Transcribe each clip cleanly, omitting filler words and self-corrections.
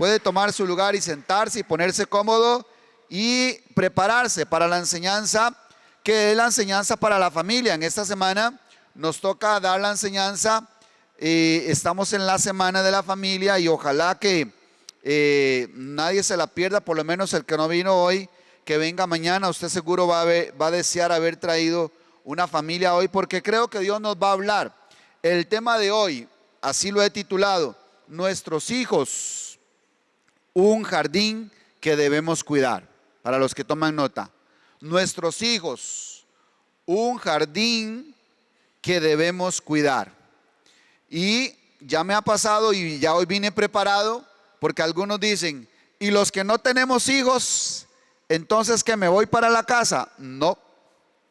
puede tomar su lugar y sentarse y ponerse cómodo y prepararse para la enseñanza, que es la enseñanza para la familia. En esta semana nos toca dar la enseñanza. Estamos en la semana de la familia y ojalá que nadie se la pierda, por lo menos el que no vino hoy, que venga mañana. Usted seguro va a desear haber traído una familia hoy, porque creo que Dios nos va a hablar. El tema de hoy, así lo he titulado: nuestros hijos, un jardín que debemos cuidar. Para los que toman nota, nuestros hijos, un jardín que debemos cuidar. Y ya me ha pasado y ya hoy vine preparado, porque algunos dicen: ¿y los que no tenemos hijos, entonces que me voy para la casa? No,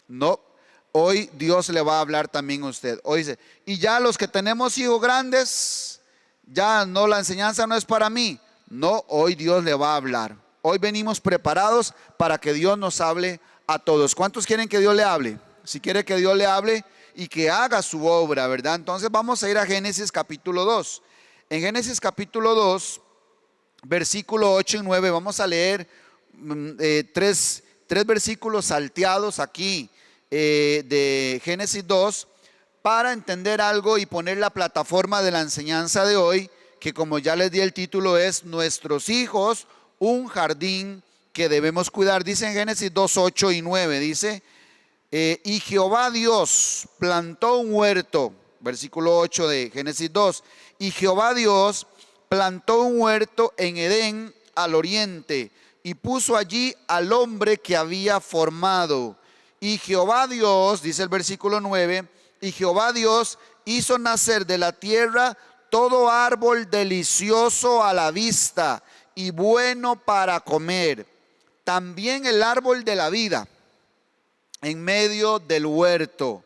no. Hoy Dios le va a hablar también a usted. Hoy dice: y ya los que tenemos hijos grandes, ya no, la enseñanza no es para mí. No, hoy Dios le va a hablar. Hoy venimos preparados para que Dios nos hable a todos. ¿Cuántos quieren que Dios le hable? Si quiere que Dios le hable y que haga su obra, ¿verdad? Entonces vamos a ir a Génesis capítulo 2. En Génesis capítulo 2, versículo 8 y 9, vamos a leer tres versículos salteados aquí de Génesis 2 para entender algo y poner la plataforma de la enseñanza de hoy, que como ya les di el título es nuestros hijos, un jardín que debemos cuidar. Dice en Génesis 2, 8 y 9, dice: y Jehová Dios plantó un huerto, versículo 8 de Génesis 2, y Jehová Dios plantó un huerto en Edén al oriente y puso allí al hombre que había formado. Y Jehová Dios, dice el versículo 9, y Jehová Dios hizo nacer de la tierra todo árbol delicioso a la vista y bueno para comer, también el árbol de la vida en medio del huerto,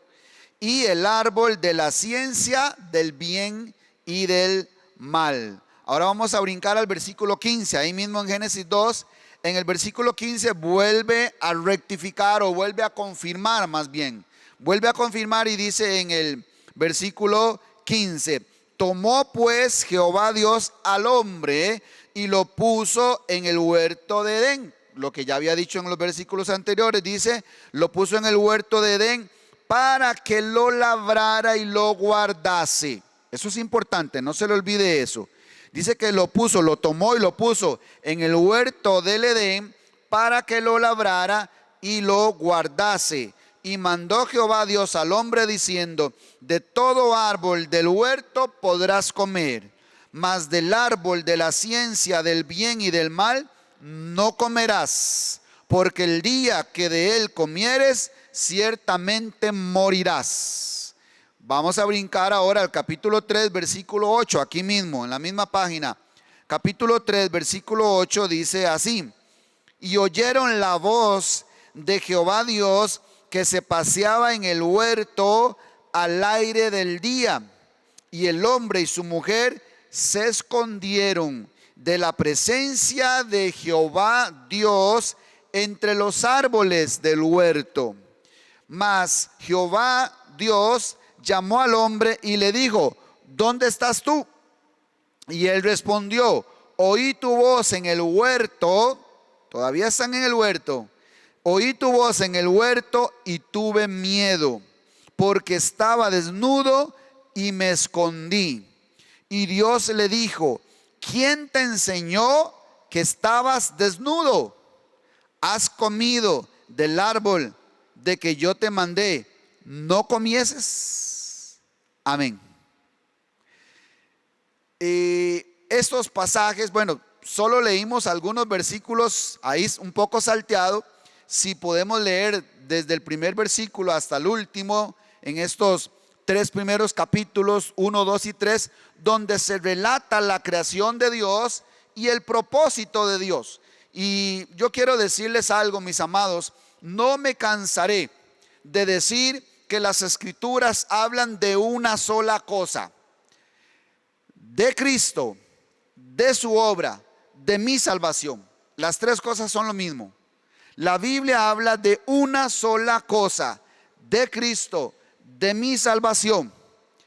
y el árbol de la ciencia del bien y del mal. Ahora vamos a brincar al versículo 15, ahí mismo en Génesis 2, en el versículo 15 vuelve a rectificar, o vuelve a confirmar más bien, vuelve a confirmar y dice en el versículo 15: tomó pues Jehová Dios al hombre y lo puso en el huerto de Edén. Lo que ya había dicho en los versículos anteriores, dice: lo puso en el huerto de Edén para que lo labrara y lo guardase. Eso es importante, no se le olvide eso. Dice que lo puso, lo tomó y lo puso en el huerto del Edén para que lo labrara y lo guardase. Y mandó Jehová Dios al hombre diciendo: de todo árbol del huerto podrás comer, mas del árbol de la ciencia del bien y del mal no comerás, porque el día que de él comieres, ciertamente morirás. Vamos a brincar ahora al capítulo 3, versículo 8, aquí mismo, en la misma página. Capítulo 3, versículo 8 dice así: y oyeron la voz de Jehová Dios que se paseaba en el huerto al aire del día, y el hombre y su mujer se escondieron de la presencia de Jehová Dios entre los árboles del huerto. Mas Jehová Dios llamó al hombre y le dijo: ¿dónde estás tú? Y él respondió: oí tu voz en el huerto. Todavía están en el huerto. Oí tu voz en el huerto y tuve miedo, porque estaba desnudo y me escondí. Y Dios le dijo: ¿quién te enseñó que estabas desnudo? ¿Has comido del árbol de que yo te mandé no comieses? Amén. Estos pasajes, bueno, solo leímos algunos versículos, ahí un poco salteado. Si podemos leer desde el primer versículo hasta el último, en estos tres primeros capítulos, 1, 2 y 3, donde se relata la creación de Dios y el propósito de Dios. Y yo quiero decirles algo, mis amados: no me cansaré de decir que las escrituras hablan de una sola cosa: de Cristo, de su obra, de mi salvación. Las tres cosas son lo mismo. La Biblia habla de una sola cosa: de Cristo, de mi salvación,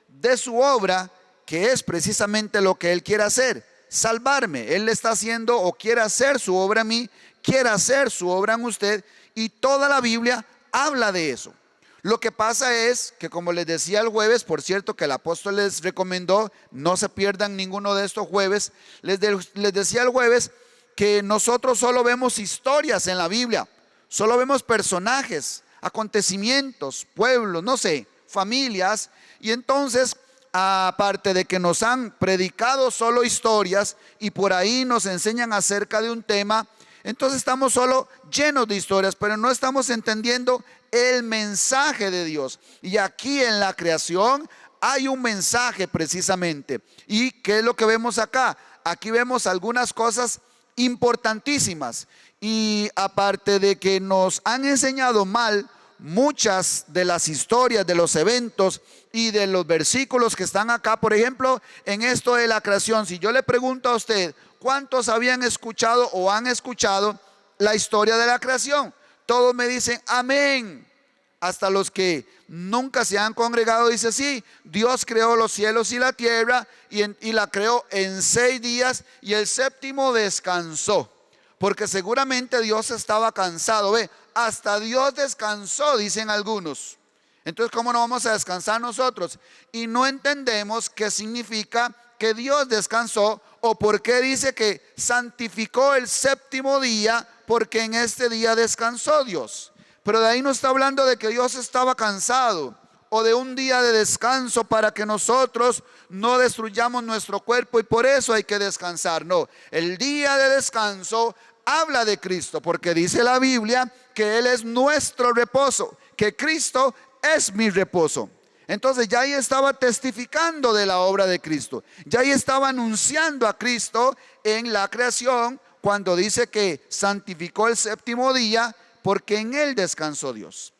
de su obra, que es precisamente lo que Él quiere hacer, salvarme. Él está haciendo o quiere hacer su obra en mí, quiere hacer su obra en usted, y toda la Biblia habla de eso. Lo que pasa es que, como les decía el jueves, por cierto que el apóstol les recomendó, no se pierdan ninguno de estos jueves, les decía el jueves que nosotros solo vemos historias en la Biblia, solo vemos personajes, acontecimientos, pueblos, no sé, familias, y entonces, aparte de que nos han predicado solo historias y por ahí nos enseñan acerca de un tema, entonces estamos solo llenos de historias, pero no estamos entendiendo el mensaje de Dios. Y aquí en la creación hay un mensaje precisamente. ¿Y qué es lo que vemos acá? Aquí vemos algunas cosas importantísimas. Y aparte de que nos han enseñado mal muchas de las historias, de los eventos y de los versículos que están acá, por ejemplo, en esto de la creación, si yo le pregunto a usted, ¿cuántos habían escuchado o han escuchado la historia de la creación? Todos me dicen amén. Hasta los que nunca se han congregado dicen sí, Dios creó los cielos y la tierra y la creó en 6 días y el séptimo descansó. Porque seguramente Dios estaba cansado. Ve, hasta Dios descansó, dicen algunos. Entonces, ¿cómo no vamos a descansar nosotros? Y no entendemos qué significa que Dios descansó o por qué dice que santificó el séptimo día, porque en este día descansó Dios. Pero de ahí no está hablando de que Dios estaba cansado o de un día de descanso para que nosotros no destruyamos nuestro cuerpo y por eso hay que descansar. No, el día de descanso habla de Cristo, porque dice la Biblia que Él es nuestro reposo, que Cristo es mi reposo. Entonces ya ahí estaba testificando de la obra de Cristo, ya ahí estaba anunciando a Cristo en la creación cuando dice que santificó el séptimo día porque en Él descansó Dios.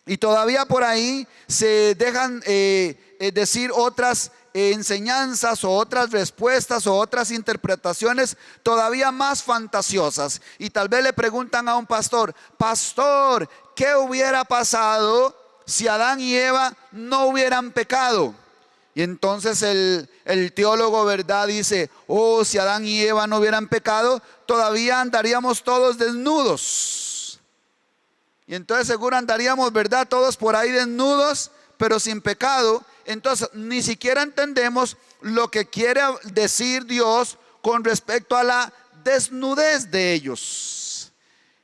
Y todavía por ahí se dejan decir otras enseñanzas o otras respuestas o otras interpretaciones todavía más fantasiosas. Y tal vez le preguntan a un pastor, pastor, ¿qué hubiera pasado si Adán y Eva no hubieran pecado? Y entonces el teólogo, ¿verdad?, dice, oh, si Adán y Eva no hubieran pecado, todavía andaríamos todos desnudos. Y entonces seguro andaríamos, ¿verdad?, todos por ahí desnudos, pero sin pecado. Entonces ni siquiera entendemos lo que quiere decir Dios con respecto a la desnudez de ellos.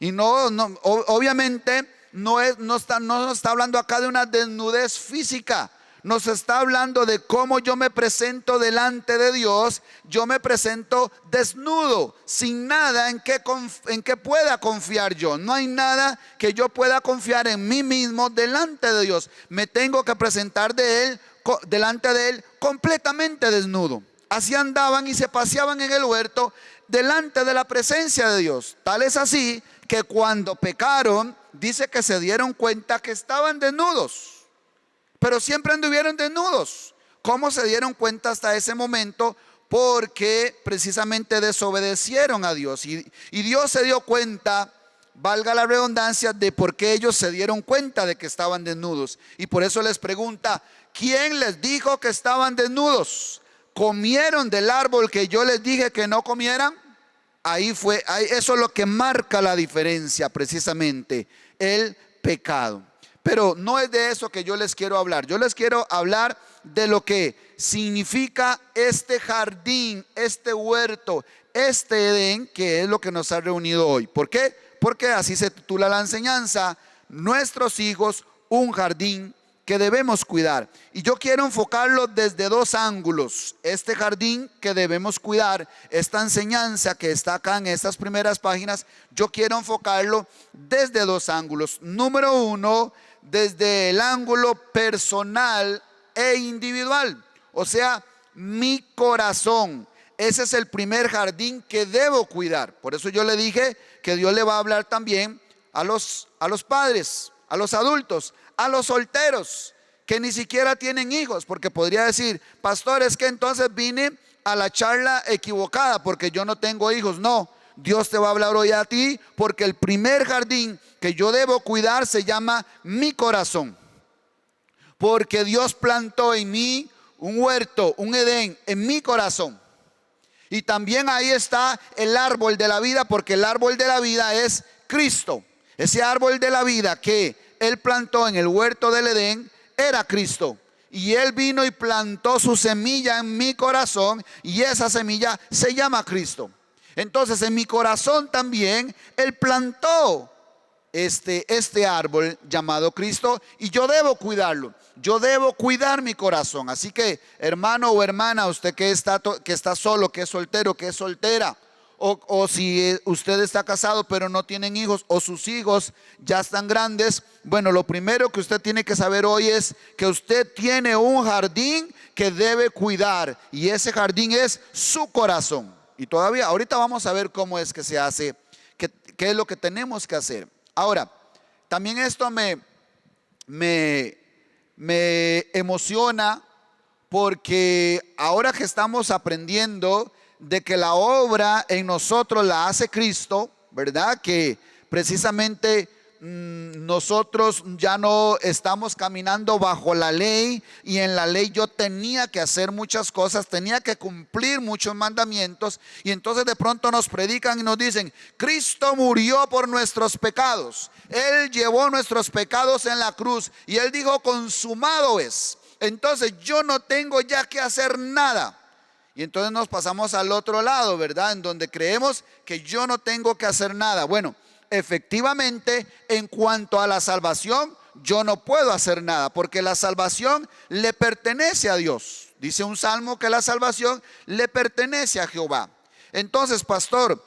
Y obviamente no nos está hablando acá de una desnudez física. Nos está hablando de cómo yo me presento delante de Dios. Yo me presento desnudo, sin nada en que pueda confiar yo. No hay nada que yo pueda confiar en mí mismo delante de Dios. Me tengo que presentar delante de Él completamente desnudo. Así andaban y se paseaban en el huerto delante de la presencia de Dios. Tal es así que cuando pecaron, dice que se dieron cuenta que estaban desnudos. Pero siempre anduvieron desnudos. ¿Cómo se dieron cuenta hasta ese momento? Porque precisamente desobedecieron a Dios. Y Dios se dio cuenta, valga la redundancia, de por qué ellos se dieron cuenta de que estaban desnudos. Y por eso les pregunta, ¿quién les dijo que estaban desnudos? ¿Comieron del árbol que yo les dije que no comieran? Eso es lo que marca la diferencia precisamente, el pecado. Pero no es de eso que yo les quiero hablar. Yo les quiero hablar de lo que significa este jardín, este huerto, este Edén, que es lo que nos ha reunido hoy. ¿Por qué? Porque así se titula la enseñanza, nuestros hijos, un jardín que debemos cuidar. Y yo quiero enfocarlo desde 2 ángulos. Este jardín que debemos cuidar, esta enseñanza que está acá en estas primeras páginas, yo quiero enfocarlo desde 2 ángulos. Número 1, desde el ángulo personal e individual, o sea, mi corazón. Ese es el primer jardín que debo cuidar. Por eso yo le dije que Dios le va a hablar también a los padres, a los adultos, a los solteros que ni siquiera tienen hijos, porque podría decir, pastor, es que entonces vine a la charla equivocada porque yo no tengo hijos. No, Dios te va a hablar hoy a ti, porque el primer jardín que yo debo cuidar se llama mi corazón, porque Dios plantó en mí un huerto, un Edén en mi corazón. Y también ahí está el árbol de la vida, porque el árbol de la vida es Cristo. Ese árbol de la vida que Él plantó en el huerto del Edén era Cristo. Y Él vino y plantó su semilla en mi corazón, y esa semilla se llama Cristo. Entonces en mi corazón también Él plantó este árbol llamado Cristo, y yo debo cuidarlo. Yo debo cuidar mi corazón. Así que, hermano o hermana, usted que está solo, que es soltero, que es soltera, o si usted está casado pero no tienen hijos, o sus hijos ya están grandes, bueno, lo primero que usted tiene que saber hoy es que usted tiene un jardín que debe cuidar, y ese jardín es su corazón. Y todavía, ahorita vamos a ver cómo es que se hace, qué es lo que tenemos que hacer. Ahora, también esto me emociona, porque ahora que estamos aprendiendo de que la obra en nosotros la hace Cristo, ¿verdad? Que precisamente nosotros ya no estamos caminando bajo la ley, y en la ley yo tenía que hacer muchas cosas, tenía que cumplir muchos mandamientos, y entonces de pronto nos predican y nos dicen: Cristo murió por nuestros pecados, Él llevó nuestros pecados en la cruz, y Él dijo: consumado es. Entonces yo no tengo ya que hacer nada. Y entonces nos pasamos al otro lado, ¿verdad? En donde creemos que yo no tengo que hacer nada. Bueno, efectivamente, en cuanto a la salvación, yo no puedo hacer nada, porque la salvación le pertenece a Dios. Dice un salmo que la salvación le pertenece a Jehová. Entonces, pastor,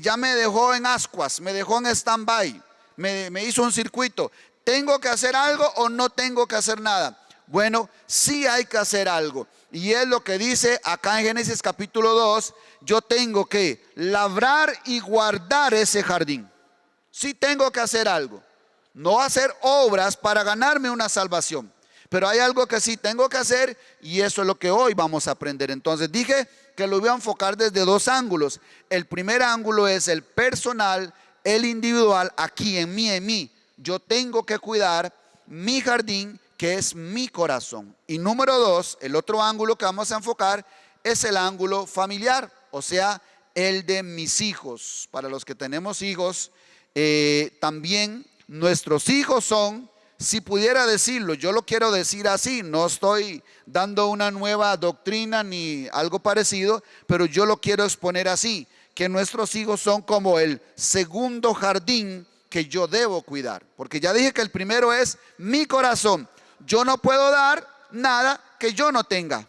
ya me dejó en ascuas, me dejó en stand-by, me hizo un circuito. ¿Tengo que hacer algo o no tengo que hacer nada? Bueno, sí hay que hacer algo, y es lo que dice acá en Génesis capítulo 2. Yo tengo que labrar y guardar ese jardín. Sí tengo que hacer algo, no hacer obras para ganarme una salvación, pero hay algo que sí tengo que hacer, y eso es lo que hoy vamos a aprender. Entonces dije que lo voy a enfocar desde dos ángulos. El primer ángulo es el personal, el individual, aquí en mí. Yo tengo que cuidar mi jardín, que es mi corazón. Y número dos, el otro ángulo que vamos a enfocar es el ángulo familiar, o sea, el de mis hijos. Para los que tenemos hijos, también nuestros hijos son, si pudiera decirlo, yo lo quiero decir así, no estoy dando una nueva doctrina ni algo parecido, pero yo lo quiero exponer así, que nuestros hijos son como el segundo jardín que yo debo cuidar. Porque ya dije que el primero es mi corazón. Yo no puedo dar nada que yo no tenga.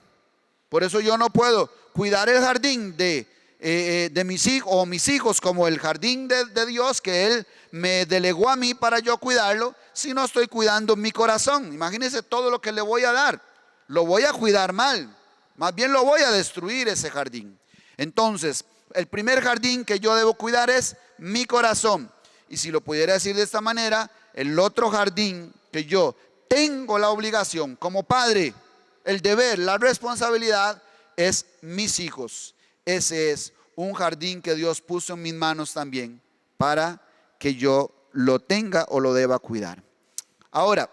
Por eso yo no puedo cuidar el jardín de mis hijos, o mis hijos como el jardín de Dios que Él me delegó a mí para yo cuidarlo, si no estoy cuidando mi corazón. Imagínense todo lo que le voy a dar. Lo voy a cuidar mal. Más bien lo voy a destruir, ese jardín. Entonces, el primer jardín que yo debo cuidar es mi corazón. Y si lo pudiera decir de esta manera, el otro jardín que yo tengo la obligación como padre, el deber, la responsabilidad, es mis hijos. Ese es un jardín que Dios puso en mis manos también para que yo lo tenga o lo deba cuidar. Ahora,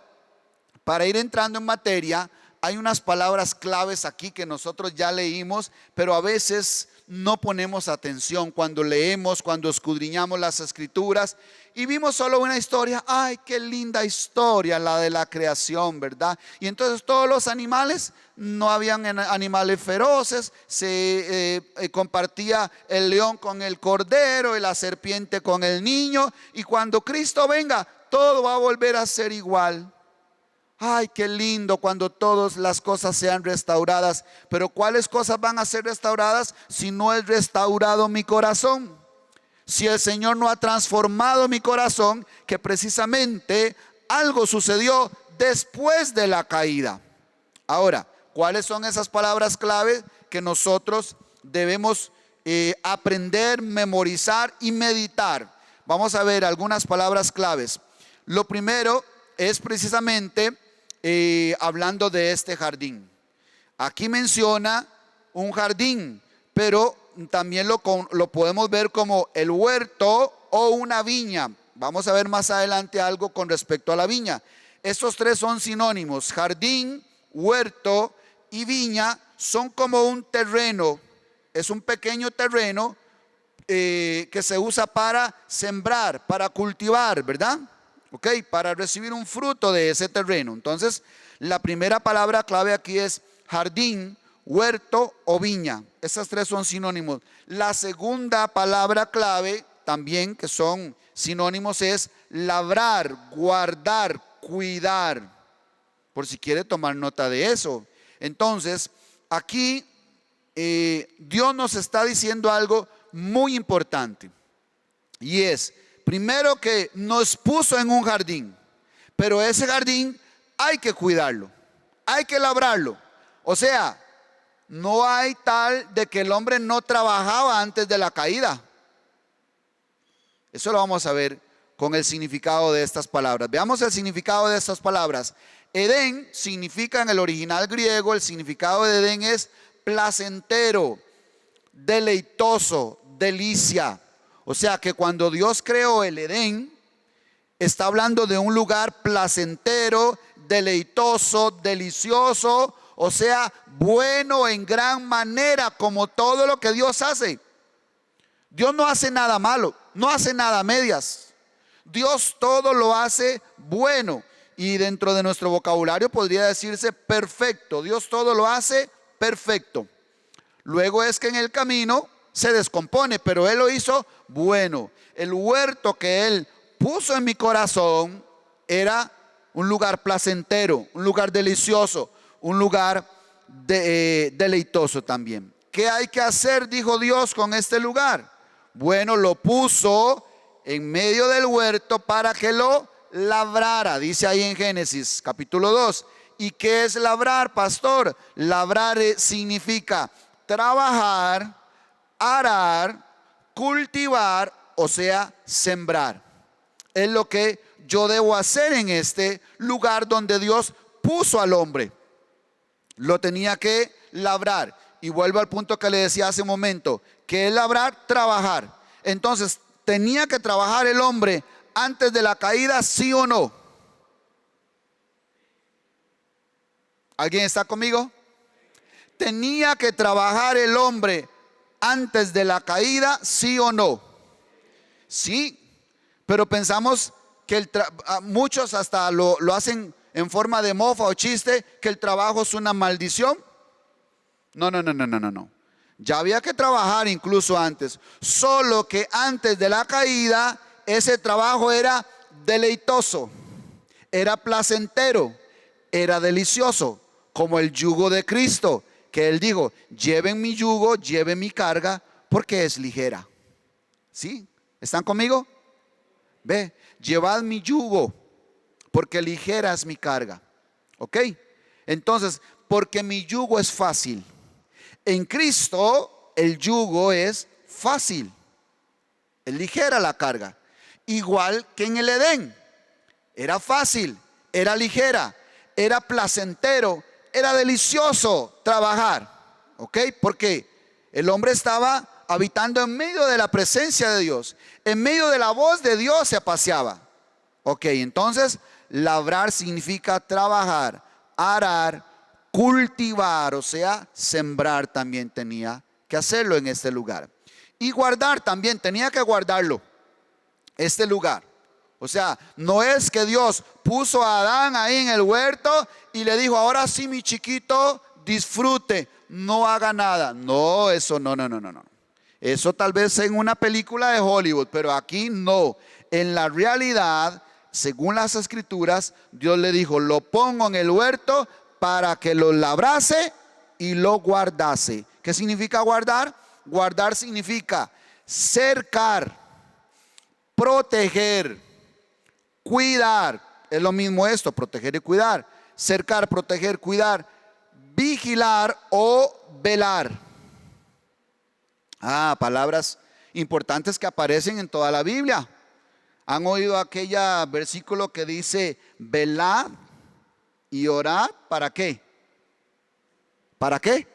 para ir entrando en materia, hay unas palabras claves aquí que nosotros ya leímos, pero a veces no ponemos atención cuando leemos, cuando escudriñamos las escrituras, y vimos solo una historia. Ay, qué linda historia la de la creación, ¿verdad? Y entonces todos los animales, no habían animales feroces, se compartía el león con el cordero y la serpiente con el niño, y cuando Cristo venga, todo va a volver a ser igual. Ay, qué lindo cuando todas las cosas sean restauradas. Pero ¿cuáles cosas van a ser restauradas si no es restaurado mi corazón? Si el Señor no ha transformado mi corazón, que precisamente algo sucedió después de la caída. Ahora, ¿cuáles son esas palabras clave que nosotros debemos aprender, memorizar y meditar? Vamos a ver algunas palabras claves. Lo primero es precisamente hablando de este jardín. Aquí menciona un jardín, pero también lo podemos ver como el huerto o una viña. Vamos a ver más adelante algo con respecto a la viña. Estos tres son sinónimos: jardín, huerto y viña. Son como un terreno es un pequeño terreno que se usa para sembrar, para cultivar, ¿verdad? Ok, para recibir un fruto de ese terreno. Entonces, la primera palabra clave aquí es jardín, huerto o viña. Esas tres son sinónimos. La segunda palabra clave también, que son sinónimos, es labrar, guardar, cuidar. Por si quiere tomar nota de eso. Entonces, aquí Dios nos está diciendo algo muy importante. Y es, primero, que nos puso en un jardín. Pero ese jardín hay que cuidarlo, hay que labrarlo. O sea, no hay tal de que el hombre no trabajaba antes de la caída. Eso lo vamos a ver con el significado de estas palabras. Veamos el significado de estas palabras. Edén significa en el original griego, el significado de Edén es placentero, deleitoso, delicia. O sea que cuando Dios creó el Edén, está hablando de un lugar placentero, deleitoso, delicioso, o sea, bueno en gran manera, como todo lo que Dios hace. Dios no hace nada malo, no hace nada a medias. Dios todo lo hace bueno. Y dentro de nuestro vocabulario podría decirse perfecto. Dios todo lo hace perfecto. Luego es que en el camino se descompone, pero Él lo hizo bueno. El huerto que Él puso en mi corazón era un lugar placentero, un lugar delicioso, un lugar deleitoso también. ¿Qué hay que hacer, dijo Dios, con este lugar? Bueno, lo puso en medio del huerto para que lo labrara, dice ahí en Génesis capítulo 2. ¿Y qué es labrar, pastor? Labrar significa trabajar, arar, cultivar, o sea, sembrar. Es lo que yo debo hacer en este lugar donde Dios puso al hombre. Lo tenía que labrar. Y vuelvo al punto que le decía hace un momento, que es labrar, trabajar. Entonces, ¿tenía que trabajar el hombre antes de la caída, sí o no? ¿Alguien está conmigo? ¿Tenía que trabajar el hombre antes de la caída, sí o no? Sí, pero pensamos que muchos hasta lo hacen en forma de mofa o chiste, que el trabajo es una maldición. No. Ya había que trabajar incluso antes, solo que antes de la caída ese trabajo era deleitoso, era placentero, era delicioso, como el yugo de Cristo, que Él dijo, lleven mi yugo, lleven mi carga, porque es ligera. ¿Sí? ¿Están conmigo? Ve, llevad mi yugo, porque ligera es mi carga. ¿Ok? Entonces, porque mi yugo es fácil. En Cristo el yugo es fácil, es ligera la carga. Igual que en el Edén, era fácil, era ligera, era placentero, era delicioso trabajar. ¿Ok? Porque el hombre estaba habitando en medio de la presencia de Dios, en medio de la voz de Dios se paseaba. Ok, entonces labrar significa trabajar, arar, cultivar, o sea, sembrar también tenía que hacerlo en este lugar. Y guardar también, tenía que guardarlo, este lugar. O sea, no es que Dios puso a Adán ahí en el huerto y le dijo, ahora sí mi chiquito, disfrute, no haga nada. No, eso no. Eso tal vez en una película de Hollywood, pero aquí no. En la realidad, según las escrituras, Dios le dijo, lo pongo en el huerto para que lo labrase y lo guardase. ¿Qué significa guardar? Guardar significa cercar, proteger, cuidar. Es lo mismo esto, proteger y cuidar. Cercar, proteger, cuidar, vigilar o velar. Palabras importantes que aparecen en toda la Biblia. ¿Han oído aquel versículo que dice velad y orad? ¿Para qué? ¿Para qué?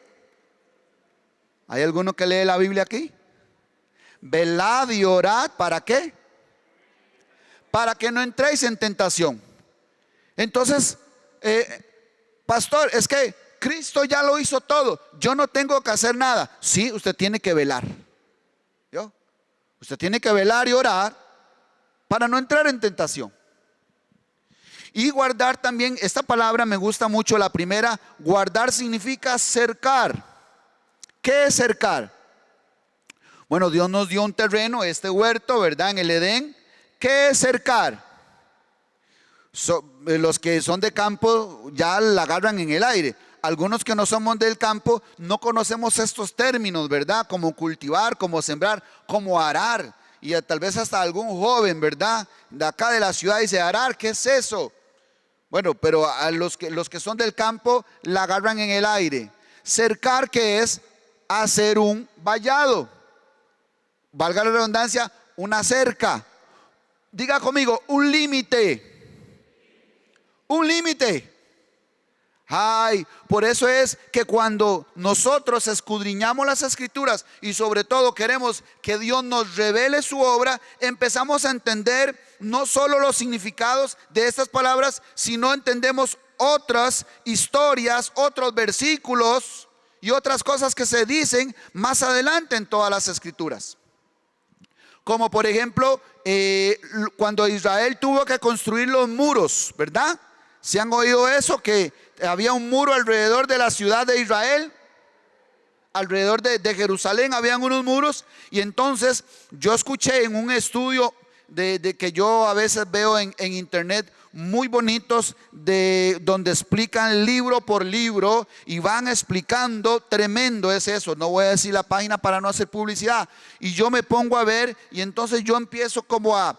¿Hay alguno que lee la Biblia aquí? Velad y orad, ¿para qué? Para que no entréis en tentación. Entonces, pastor, es que Cristo ya lo hizo todo, yo no tengo que hacer nada. Sí, usted tiene que velar. ¿Yo? Usted tiene que velar y orar para no entrar en tentación. Y guardar también, esta palabra me gusta mucho, la primera, guardar significa cercar. ¿Qué es cercar? Bueno, Dios nos dio un terreno, este huerto, ¿verdad? En el Edén. ¿Qué es cercar? Los que son de campo ya la agarran en el aire. Algunos que no somos del campo no conocemos estos términos, ¿verdad? Como cultivar, como sembrar, como arar. Y tal vez hasta algún joven, ¿verdad? De acá de la ciudad dice, arar, ¿qué es eso? Bueno, pero a los que son del campo la agarran en el aire. Cercar, ¿qué es? Hacer un vallado. Valga la redundancia, una cerca. Diga conmigo, un límite. Un límite. Ay, por eso es que cuando nosotros escudriñamos las escrituras y sobre todo queremos que Dios nos revele su obra, empezamos a entender no solo los significados de estas palabras, sino entendemos otras historias, otros versículos y otras cosas que se dicen más adelante en todas las escrituras. Como por ejemplo, cuando Israel tuvo que construir los muros, ¿verdad? ¿Se han oído eso? Que había un muro alrededor de la ciudad de Israel, alrededor de Jerusalén habían unos muros. Y entonces yo escuché en un estudio de que yo a veces veo en internet, muy bonitos, de donde explican libro por libro y van explicando. Tremendo es eso. No voy a decir la página para no hacer publicidad. Y yo me pongo a ver y entonces yo empiezo como a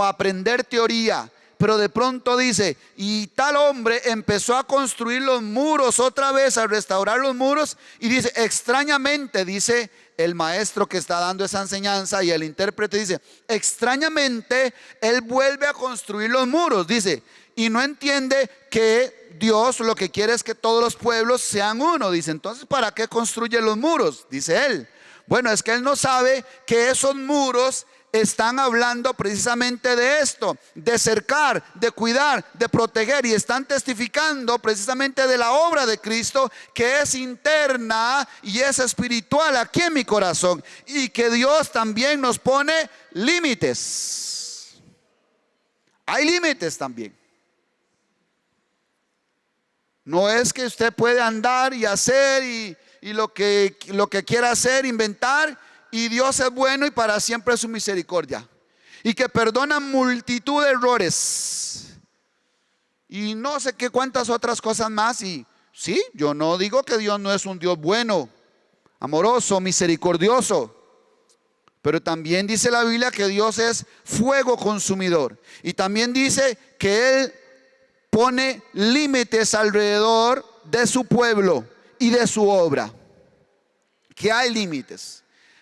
aprender teoría. Pero de pronto dice, y tal hombre empezó a construir los muros otra vez, a restaurar los muros. Y dice, extrañamente, dice el maestro que está dando esa enseñanza y el intérprete dice, extrañamente él vuelve a construir los muros. Dice, y no entiende que Dios lo que quiere es que todos los pueblos sean uno. Dice, entonces ¿para qué construye los muros? Dice él. Bueno, es que él no sabe que esos muros están hablando precisamente de esto, de cercar, de cuidar, de proteger, y están testificando precisamente de la obra de Cristo, que es interna y es espiritual aquí en mi corazón, y que Dios también nos pone límites. Hay límites también. No es que usted puede andar y hacer y lo que quiera hacer, inventar, y Dios es bueno y para siempre es su misericordia, y que perdona multitud de errores y no sé qué cuántas otras cosas más. Y sí, yo no digo que Dios no es un Dios bueno, amoroso, misericordioso, pero también dice la Biblia que Dios es fuego consumidor, y también dice que Él pone límites alrededor de su pueblo y de su obra, que hay límites.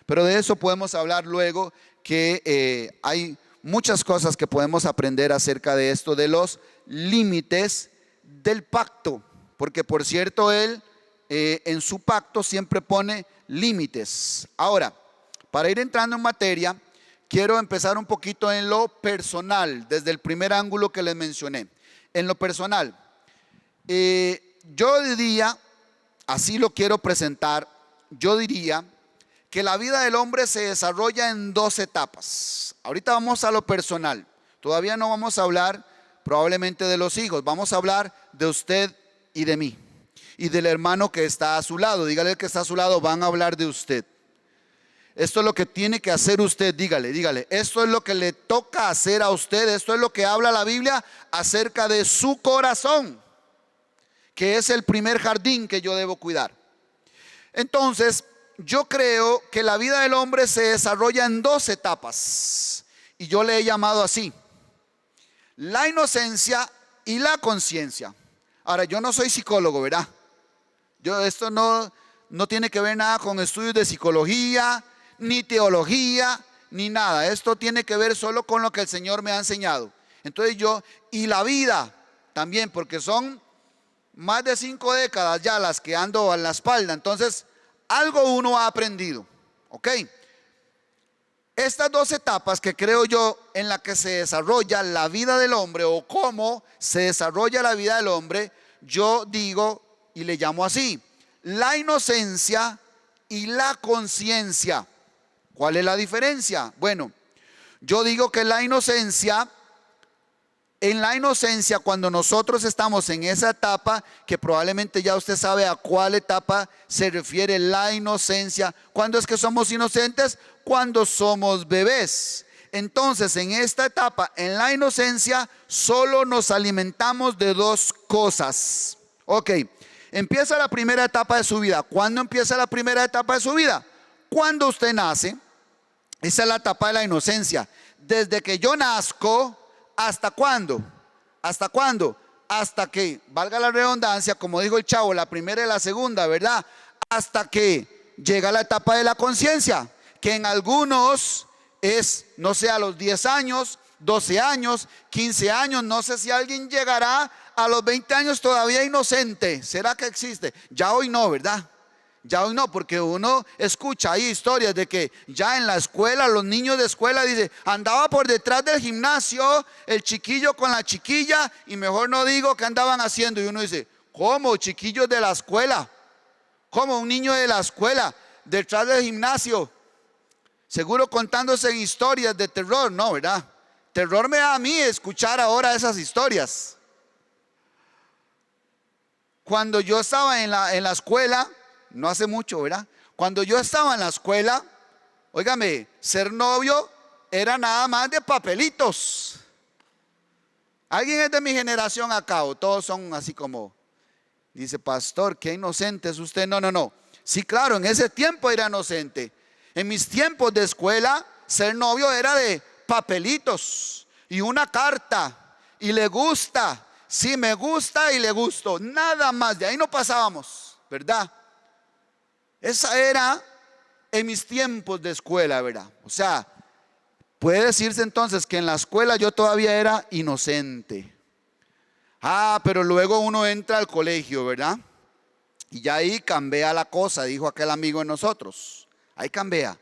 Pero de eso podemos hablar luego, que hay muchas cosas que podemos aprender acerca de esto, de los límites del pacto. Porque por cierto, Él en su pacto siempre pone límites. Ahora, para ir entrando en materia, quiero empezar un poquito en lo personal, desde el primer ángulo que les mencioné. En lo personal, yo diría, así lo quiero presentar, yo diría que la vida del hombre se desarrolla en dos etapas. Ahorita vamos a lo personal. Todavía no vamos a hablar probablemente de los hijos. Vamos a hablar de usted y de mí. Y del hermano que está a su lado. Dígale al que está a su lado, van a hablar de usted. Esto es lo que tiene que hacer usted. Dígale. Esto es lo que le toca hacer a usted. Esto es lo que habla la Biblia acerca de su corazón, que es el primer jardín que yo debo cuidar. Entonces, yo creo que la vida del hombre se desarrolla en dos etapas, y yo le he llamado así: la inocencia y la conciencia. Ahora, yo no soy psicólogo, ¿verdad? Esto no tiene que ver nada con estudios de psicología, ni teología, ni nada. Esto tiene que ver solo con lo que el Señor me ha enseñado. Entonces y la vida también, porque son más de 5 décadas ya las que ando a la espalda. Entonces, algo uno ha aprendido, ¿ok? Estas dos etapas que creo yo en la que se desarrolla la vida del hombre, o cómo se desarrolla la vida del hombre, yo digo y le llamo así: la inocencia y la conciencia. ¿Cuál es la diferencia? Bueno, yo digo que en la inocencia, cuando nosotros estamos en esa etapa, que probablemente ya usted sabe a cuál etapa se refiere la inocencia. ¿Cuándo es que somos inocentes? Cuando somos bebés. Entonces, en esta etapa, en la inocencia, solo nos alimentamos de dos cosas. Ok, empieza la primera etapa de su vida. ¿Cuándo empieza la primera etapa de su vida? Cuando usted nace. Esa es la etapa de la inocencia. Desde que yo nazco, ¿hasta cuándo? ¿Hasta cuándo? Hasta que, valga la redundancia, como dijo el chavo, la primera y la segunda, ¿verdad? Hasta que llega la etapa de la conciencia, que en algunos es, no sé, a los 10 años, 12 años, 15 años, no sé si alguien llegará a los 20 años todavía inocente. ¿Será que existe? Ya hoy no, ¿verdad? Ya hoy no, porque uno escucha ahí historias de que ya en la escuela, los niños de escuela, dice, andaba por detrás del gimnasio el chiquillo con la chiquilla, y mejor no digo qué andaban haciendo. Y uno dice, ¿cómo? Chiquillos de la escuela, ¿cómo un niño de la escuela detrás del gimnasio? Seguro contándose historias de terror, ¿no? ¿Verdad? Terror me da a mí escuchar ahora esas historias. Cuando yo estaba en la escuela, no hace mucho, ¿verdad? Cuando yo estaba en la escuela, óigame, ser novio era nada más de papelitos. ¿Alguien es de mi generación acá o todos son así como, dice, pastor, qué inocente es usted? No, no, no. Sí, claro, en ese tiempo era inocente. En mis tiempos de escuela, ser novio era de papelitos y una carta, y le gusta, sí, me gusta y le gusto, nada más, de ahí no pasábamos, ¿verdad? Esa era en mis tiempos de escuela, ¿verdad? O sea, puede decirse entonces que en la escuela yo todavía era inocente. Pero luego uno entra al colegio, ¿verdad? Y ya ahí cambia la cosa, dijo aquel amigo de nosotros. Ahí cambia,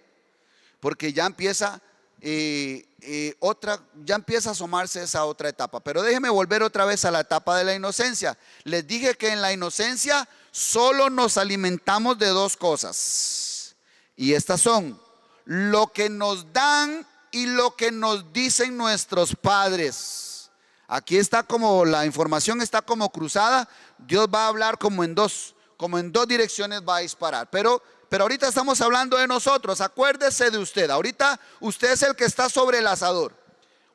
porque ya empieza ya empieza a asomarse esa otra etapa. Pero déjeme volver otra vez a la etapa de la inocencia. Les dije que en la inocencia solo nos alimentamos de dos cosas, y estas son lo que nos dan y lo que nos dicen nuestros padres. Aquí está como la información está como cruzada. Dios va a hablar como en dos direcciones va a disparar, pero ahorita estamos hablando de nosotros. Acuérdese de usted. Ahorita usted es el que está sobre el asador.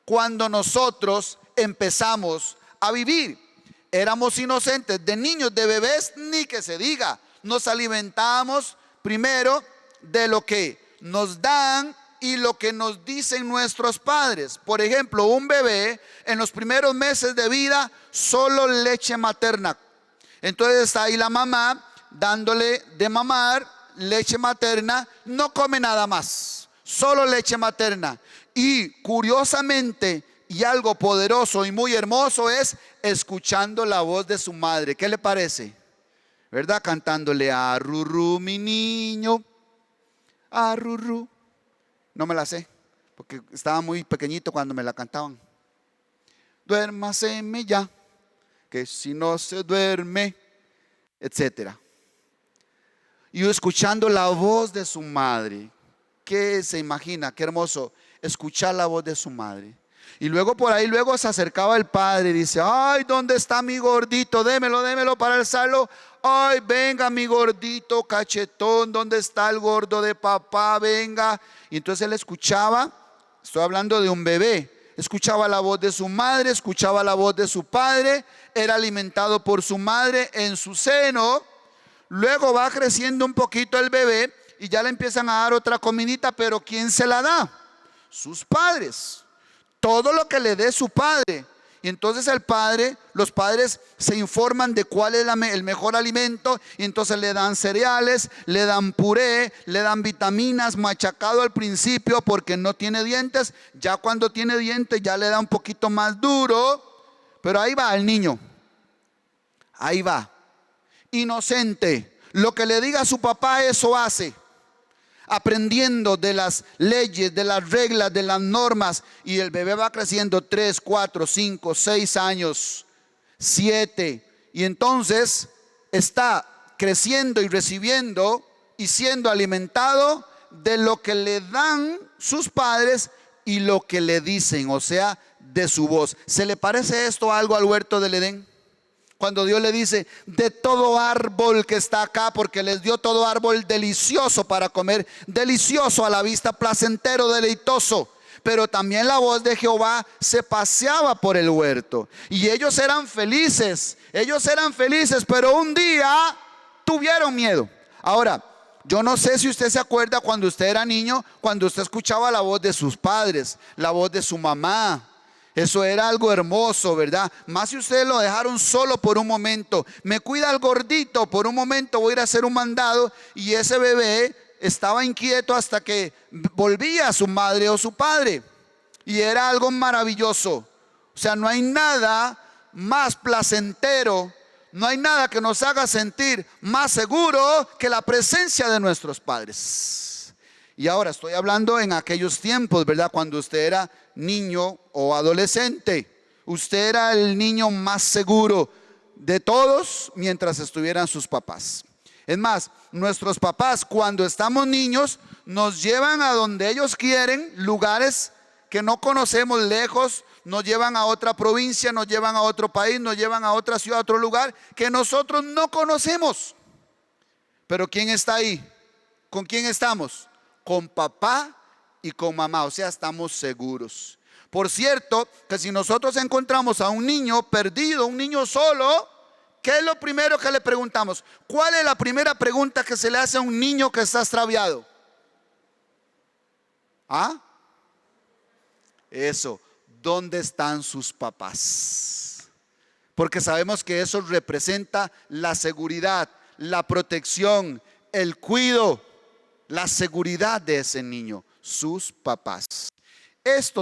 Cuando nosotros empezamos a vivir, éramos inocentes, de niños, de bebés, ni que se diga. Nos alimentábamos primero de lo que nos dan y lo que nos dicen nuestros padres. Por ejemplo, un bebé en los primeros meses de vida, solo leche materna. Entonces está ahí la mamá dándole de mamar, leche materna, no come nada más, solo leche materna. Y curiosamente, y algo poderoso y muy hermoso, es escuchando la voz de su madre. ¿Qué le parece? ¿Verdad? Cantándole a Rurú, mi niño, a Rurú. No me la sé, porque estaba muy pequeñito cuando me la cantaban. Duérmaseme ya, que si no se duerme, etcétera. Y yo escuchando la voz de su madre. ¿Qué se imagina? Qué hermoso escuchar la voz de su madre. Y luego por ahí, luego se acercaba el padre y dice, ay, ¿dónde está mi gordito? Démelo para alzarlo. Ay, venga mi gordito cachetón, ¿dónde está el gordo de papá? Venga. Y entonces él escuchaba, estoy hablando de un bebé, escuchaba la voz de su madre, escuchaba la voz de su padre, era alimentado por su madre en su seno. Luego va creciendo un poquito el bebé y ya le empiezan a dar otra comidita, pero ¿quién se la da? Sus padres. Todo lo que le dé su padre. Y entonces los padres se informan de cuál es el mejor alimento, y entonces le dan cereales, le dan puré, le dan vitaminas, machacado al principio porque no tiene dientes. Ya cuando tiene dientes ya le da un poquito más duro, pero ahí va el niño. Ahí va. Inocente, lo que le diga su papá, eso hace, aprendiendo de las leyes, de las reglas, de las normas. Y el bebé va creciendo 3, 4, 5, 6 años, 7. Y entonces está creciendo y recibiendo y siendo alimentado de lo que le dan sus padres y lo que le dicen, o sea, de su voz. ¿Se le parece esto algo al huerto del Edén? Cuando Dios le dice, de todo árbol que está acá, porque les dio todo árbol delicioso para comer, delicioso a la vista, placentero, deleitoso. Pero también la voz de Jehová se paseaba por el huerto. Y ellos eran felices, pero un día tuvieron miedo. Ahora, yo no sé si usted se acuerda cuando usted era niño, cuando usted escuchaba la voz de sus padres, la voz de su mamá. Eso era algo hermoso, ¿verdad? Más si ustedes lo dejaron solo por un momento. Me cuida el gordito, por un momento voy a ir a hacer un mandado, y ese bebé estaba inquieto hasta que volvía a su madre o su padre. Y era algo maravilloso. O sea, no hay nada más placentero, no hay nada que nos haga sentir más seguro que la presencia de nuestros padres. Y ahora estoy hablando en aquellos tiempos, ¿verdad? Cuando usted era niño o adolescente, usted era el niño más seguro de todos mientras estuvieran sus papás. Es más, nuestros papás, cuando estamos niños, nos llevan a donde ellos quieren, lugares que no conocemos, lejos, nos llevan a otra provincia, nos llevan a otro país, nos llevan a otra ciudad, a otro lugar que nosotros no conocemos. Pero ¿quién está ahí? ¿Con quién estamos? Con papá y con mamá, o sea, estamos seguros. Por cierto, que si nosotros encontramos a un niño perdido, un niño solo, ¿qué es lo primero que le preguntamos? ¿Cuál es la primera pregunta que se le hace a un niño que está extraviado? ¿Ah? Eso, ¿dónde están sus papás? Porque sabemos que eso representa la seguridad, la protección, el cuidado, la seguridad de ese niño, sus papás.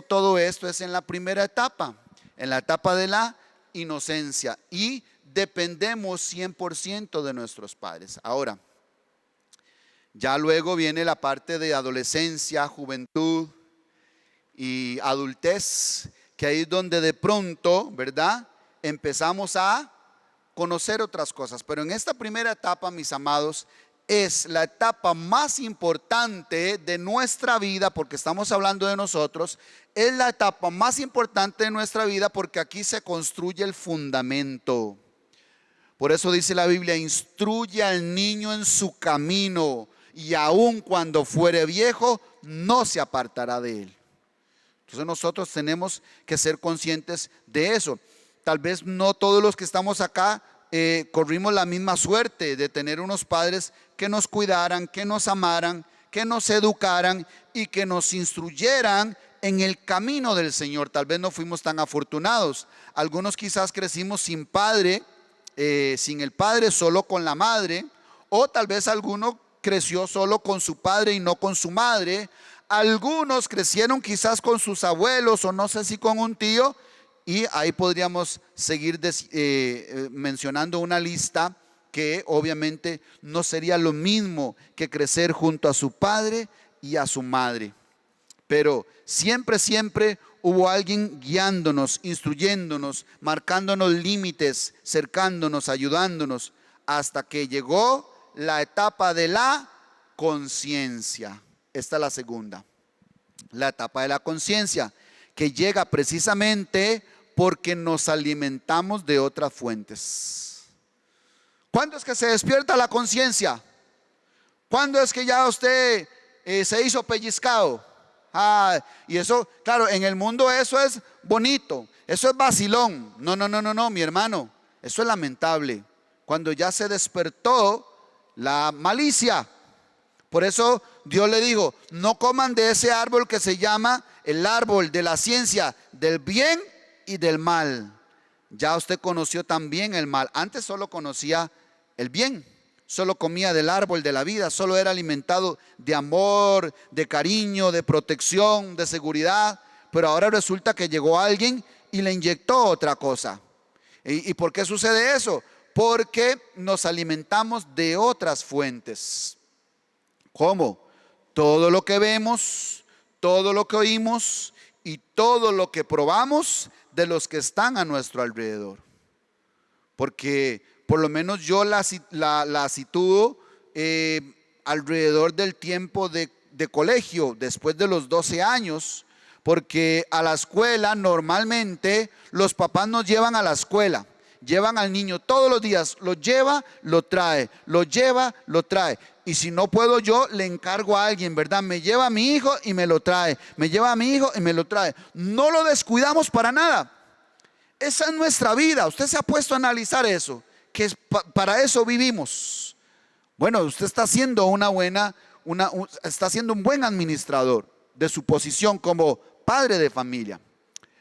Todo esto es en la primera etapa, en la etapa de la inocencia, y dependemos 100% de nuestros padres. Ahora, ya luego viene la parte de adolescencia, juventud y adultez, que ahí es donde de pronto, ¿verdad?, empezamos a conocer otras cosas. Pero en esta primera etapa, mis amados, es la etapa más importante de nuestra vida, porque estamos hablando de nosotros. Es la etapa más importante de nuestra vida porque aquí se construye el fundamento. Por eso dice la Biblia, instruye al niño en su camino, y aun cuando fuere viejo, no se apartará de él. Entonces nosotros tenemos que ser conscientes de eso. Tal vez no todos los que estamos acá corrimos la misma suerte de tener unos padres que nos cuidaran, que nos amaran, que nos educaran y que nos instruyeran en el camino del Señor. Tal vez no fuimos tan afortunados. Algunos quizás crecimos sin padre, sin el padre, solo con la madre. O tal vez alguno creció solo con su padre y no con su madre. Algunos crecieron quizás con sus abuelos, o no sé si con un tío. Y ahí podríamos seguir mencionando una lista que obviamente no sería lo mismo que crecer junto a su padre y a su madre. Pero siempre hubo alguien guiándonos, instruyéndonos, marcándonos límites, cercándonos, ayudándonos, hasta que llegó la etapa de la conciencia. Esta es la segunda, la etapa de la conciencia, que llega precisamente porque nos alimentamos de otras fuentes. ¿Cuándo es que se despierta la conciencia? ¿Cuándo es que ya usted se hizo pellizcado? Y eso, claro, en el mundo eso es bonito, eso es vacilón. No, mi hermano, eso es lamentable. Cuando ya se despertó la malicia. Por eso Dios le dijo, no coman de ese árbol que se llama el árbol de la ciencia del bien y del mal. Ya usted conoció también el mal. Antes solo conocía el bien, solo comía del árbol de la vida, solo era alimentado de amor, de cariño, de protección, de seguridad. Pero ahora resulta que llegó alguien y le inyectó otra cosa. ¿Y por qué sucede eso? Porque nos alimentamos de otras fuentes. ¿Cómo? Todo lo que vemos, todo lo que oímos y todo lo que probamos de los que están a nuestro alrededor. Porque por lo menos yo la sitúo alrededor del tiempo de colegio, después de los 12 años, porque a la escuela normalmente los papás nos llevan a la escuela, llevan al niño todos los días, lo lleva, lo trae, lo lleva, lo trae. Y si no puedo yo, le encargo a alguien, ¿verdad? Me lleva a mi hijo y me lo trae, me lleva a mi hijo y me lo trae. No lo descuidamos para nada. Esa es nuestra vida. Usted se ha puesto a analizar eso, que para eso vivimos. Bueno, usted está haciendo está siendo un buen administrador de su posición como padre de familia.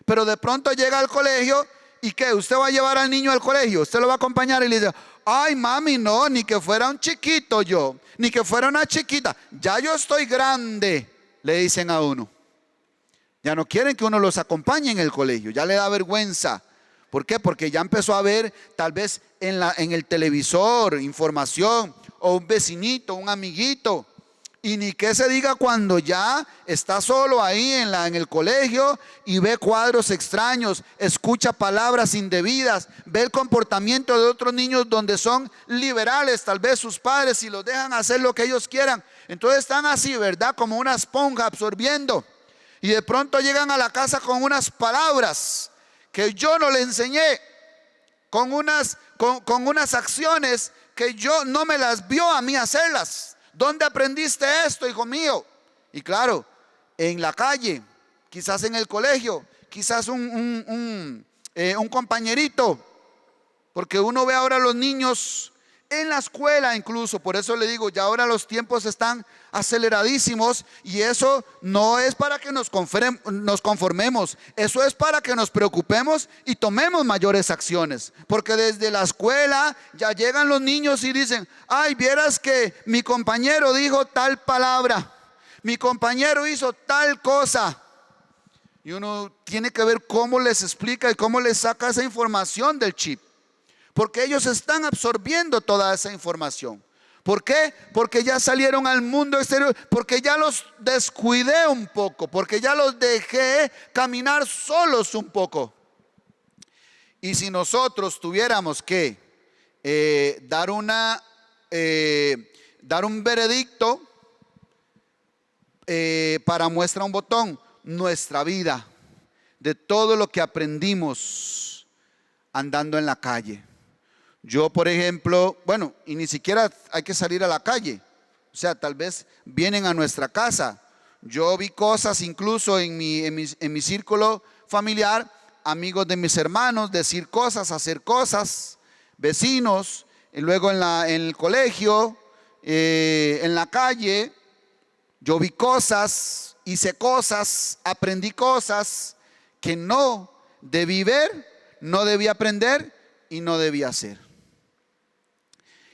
Pero de pronto llega al colegio y ¿qué? Usted va a llevar al niño al colegio, usted lo va a acompañar y le dice: ay, mami, no, ni que fuera un chiquito yo, ni que fuera una chiquita, ya yo estoy grande, le dicen a uno. Ya no quieren que uno los acompañe en el colegio, ya le da vergüenza. ¿Por qué? Porque ya empezó a ver tal vez en el televisor información, o un vecinito, un amiguito. Y ni qué se diga cuando ya está solo ahí en el colegio y ve cuadros extraños, escucha palabras indebidas, ve el comportamiento de otros niños donde son liberales, tal vez sus padres, y los dejan hacer lo que ellos quieran. Entonces están así, ¿verdad? Como una esponja absorbiendo. Y de pronto llegan a la casa con unas palabras que yo no le enseñé, con unas acciones que yo no me las vio a mí hacerlas. ¿Dónde aprendiste esto, hijo mío? Y claro, en la calle, quizás en el colegio, quizás un compañerito, porque uno ve ahora a los niños en la escuela incluso. Por eso le digo, ya ahora los tiempos están aceleradísimos, y eso no es para que nos conformemos, eso es para que nos preocupemos y tomemos mayores acciones, porque desde la escuela ya llegan los niños y dicen: ay, vieras que mi compañero dijo tal palabra, mi compañero hizo tal cosa. Y uno tiene que ver cómo les explica y cómo les saca esa información del chip, porque ellos están absorbiendo toda esa información. ¿Por qué? Porque ya salieron al mundo exterior, porque ya los descuidé un poco, porque ya los dejé caminar solos un poco. Y si nosotros tuviéramos que dar un veredicto para muestra un botón, nuestra vida, de todo lo que aprendimos andando en la calle. Yo, por ejemplo, bueno, y ni siquiera hay que salir a la calle, o sea, tal vez vienen a nuestra casa. Yo vi cosas incluso en mi círculo familiar, amigos de mis hermanos, decir cosas, hacer cosas, vecinos, y luego en el colegio, en la calle. Yo vi cosas, hice cosas, aprendí cosas que no debí ver, no debí aprender y no debí hacer.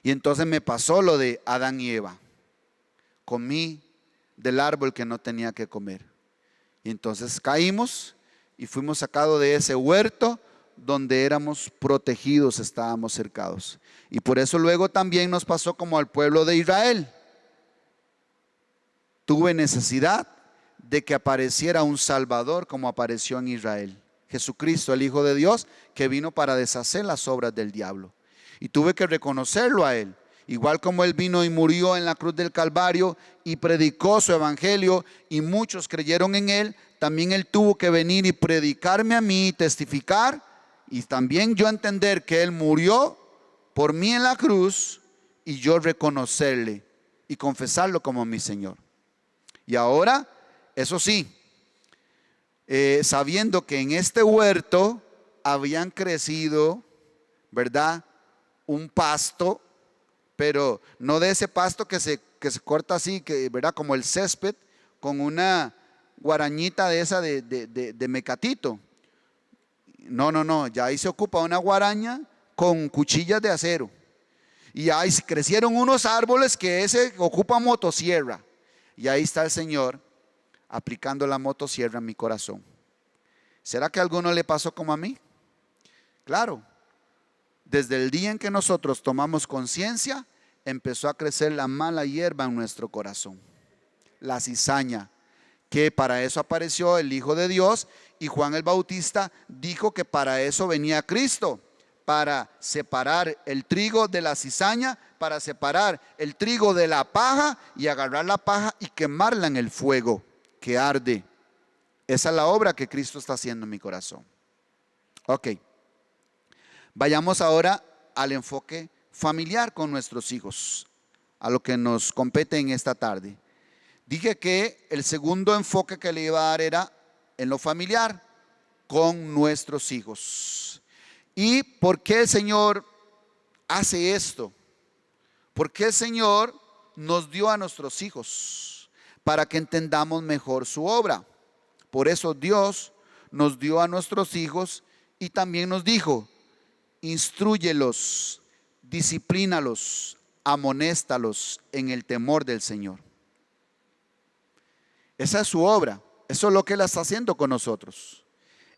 Y entonces me pasó lo de Adán y Eva. Comí del árbol que no tenía que comer. Y entonces caímos y fuimos sacados de ese huerto donde éramos protegidos, estábamos cercados. Y por eso luego también nos pasó como al pueblo de Israel. Tuve necesidad de que apareciera un Salvador como apareció en Israel. Jesucristo, el Hijo de Dios, que vino para deshacer las obras del diablo. Y tuve que reconocerlo a Él. Igual como Él vino y murió en la cruz del Calvario y predicó su evangelio y muchos creyeron en Él, también Él tuvo que venir y predicarme a mí, testificar, y también yo entender que Él murió por mí en la cruz y yo reconocerle y confesarlo como mi Señor. Y ahora, eso sí, sabiendo que en este huerto habían crecido, ¿verdad?, un pasto, pero no de ese pasto que se corta así, ¿verdad?, como el césped, con una guarañita de esa de mecatito. No, ya ahí se ocupa una guaraña con cuchillas de acero. Y ahí crecieron unos árboles que ese ocupa motosierra. Y ahí está el Señor aplicando la motosierra en mi corazón. ¿Será que a alguno le pasó como a mí? Claro. Desde el día en que nosotros tomamos conciencia, empezó a crecer la mala hierba en nuestro corazón, la cizaña, que para eso apareció el Hijo de Dios, y Juan el Bautista dijo que para eso venía Cristo, para separar el trigo de la cizaña, para separar el trigo de la paja y agarrar la paja y quemarla en el fuego que arde. Esa es la obra que Cristo está haciendo en mi corazón. Ok, vayamos ahora al enfoque familiar con nuestros hijos, a lo que nos compete en esta tarde. Dije que el segundo enfoque que le iba a dar era en lo familiar con nuestros hijos. ¿Y por qué el Señor hace esto? Porque el Señor nos dio a nuestros hijos para que entendamos mejor su obra. Por eso Dios nos dio a nuestros hijos y también nos dijo: instrúyelos, disciplínalos, amonéstalos en el temor del Señor. Esa es su obra. Eso es lo que Él está haciendo con nosotros.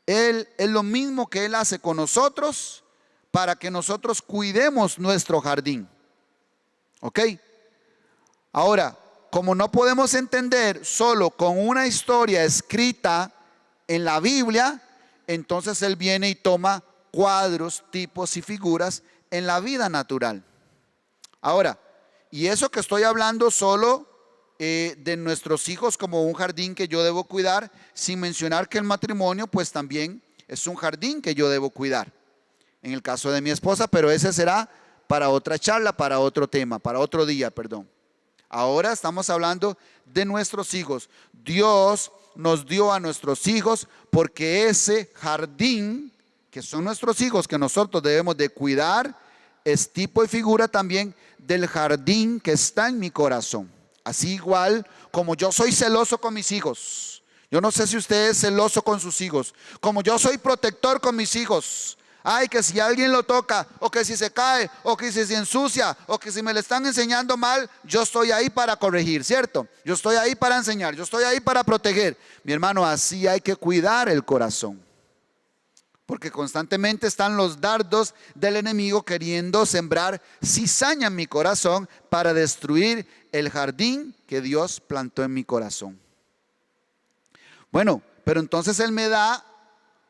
Él es lo mismo que Él hace con nosotros para que nosotros cuidemos nuestro jardín. ¿Ok? Ahora, como no podemos entender solo con una historia escrita en la Biblia, entonces Él viene y toma cuadros, tipos y figuras en la vida natural. Ahora, y eso que estoy hablando solo de nuestros hijos como un jardín que yo debo cuidar, sin mencionar que el matrimonio pues también es un jardín que yo debo cuidar. En el caso de mi esposa, pero ese será para otra charla, para otro tema, para otro día, perdón. Ahora estamos hablando de nuestros hijos. Dios nos dio a nuestros hijos porque ese jardín, que son nuestros hijos, que nosotros debemos de cuidar, es tipo y figura también del jardín que está en mi corazón. Así igual como yo soy celoso con mis hijos. Yo no sé si usted es celoso con sus hijos. Como yo soy protector con mis hijos. Ay, que si alguien lo toca, o que si se cae, o que si se ensucia, o que si me le están enseñando mal, yo estoy ahí para corregir, ¿cierto? Yo estoy ahí para enseñar, yo estoy ahí para proteger. Mi hermano, así hay que cuidar el corazón. Porque constantemente están los dardos del enemigo queriendo sembrar cizaña en mi corazón para destruir el jardín que Dios plantó en mi corazón. Bueno, pero entonces Él me da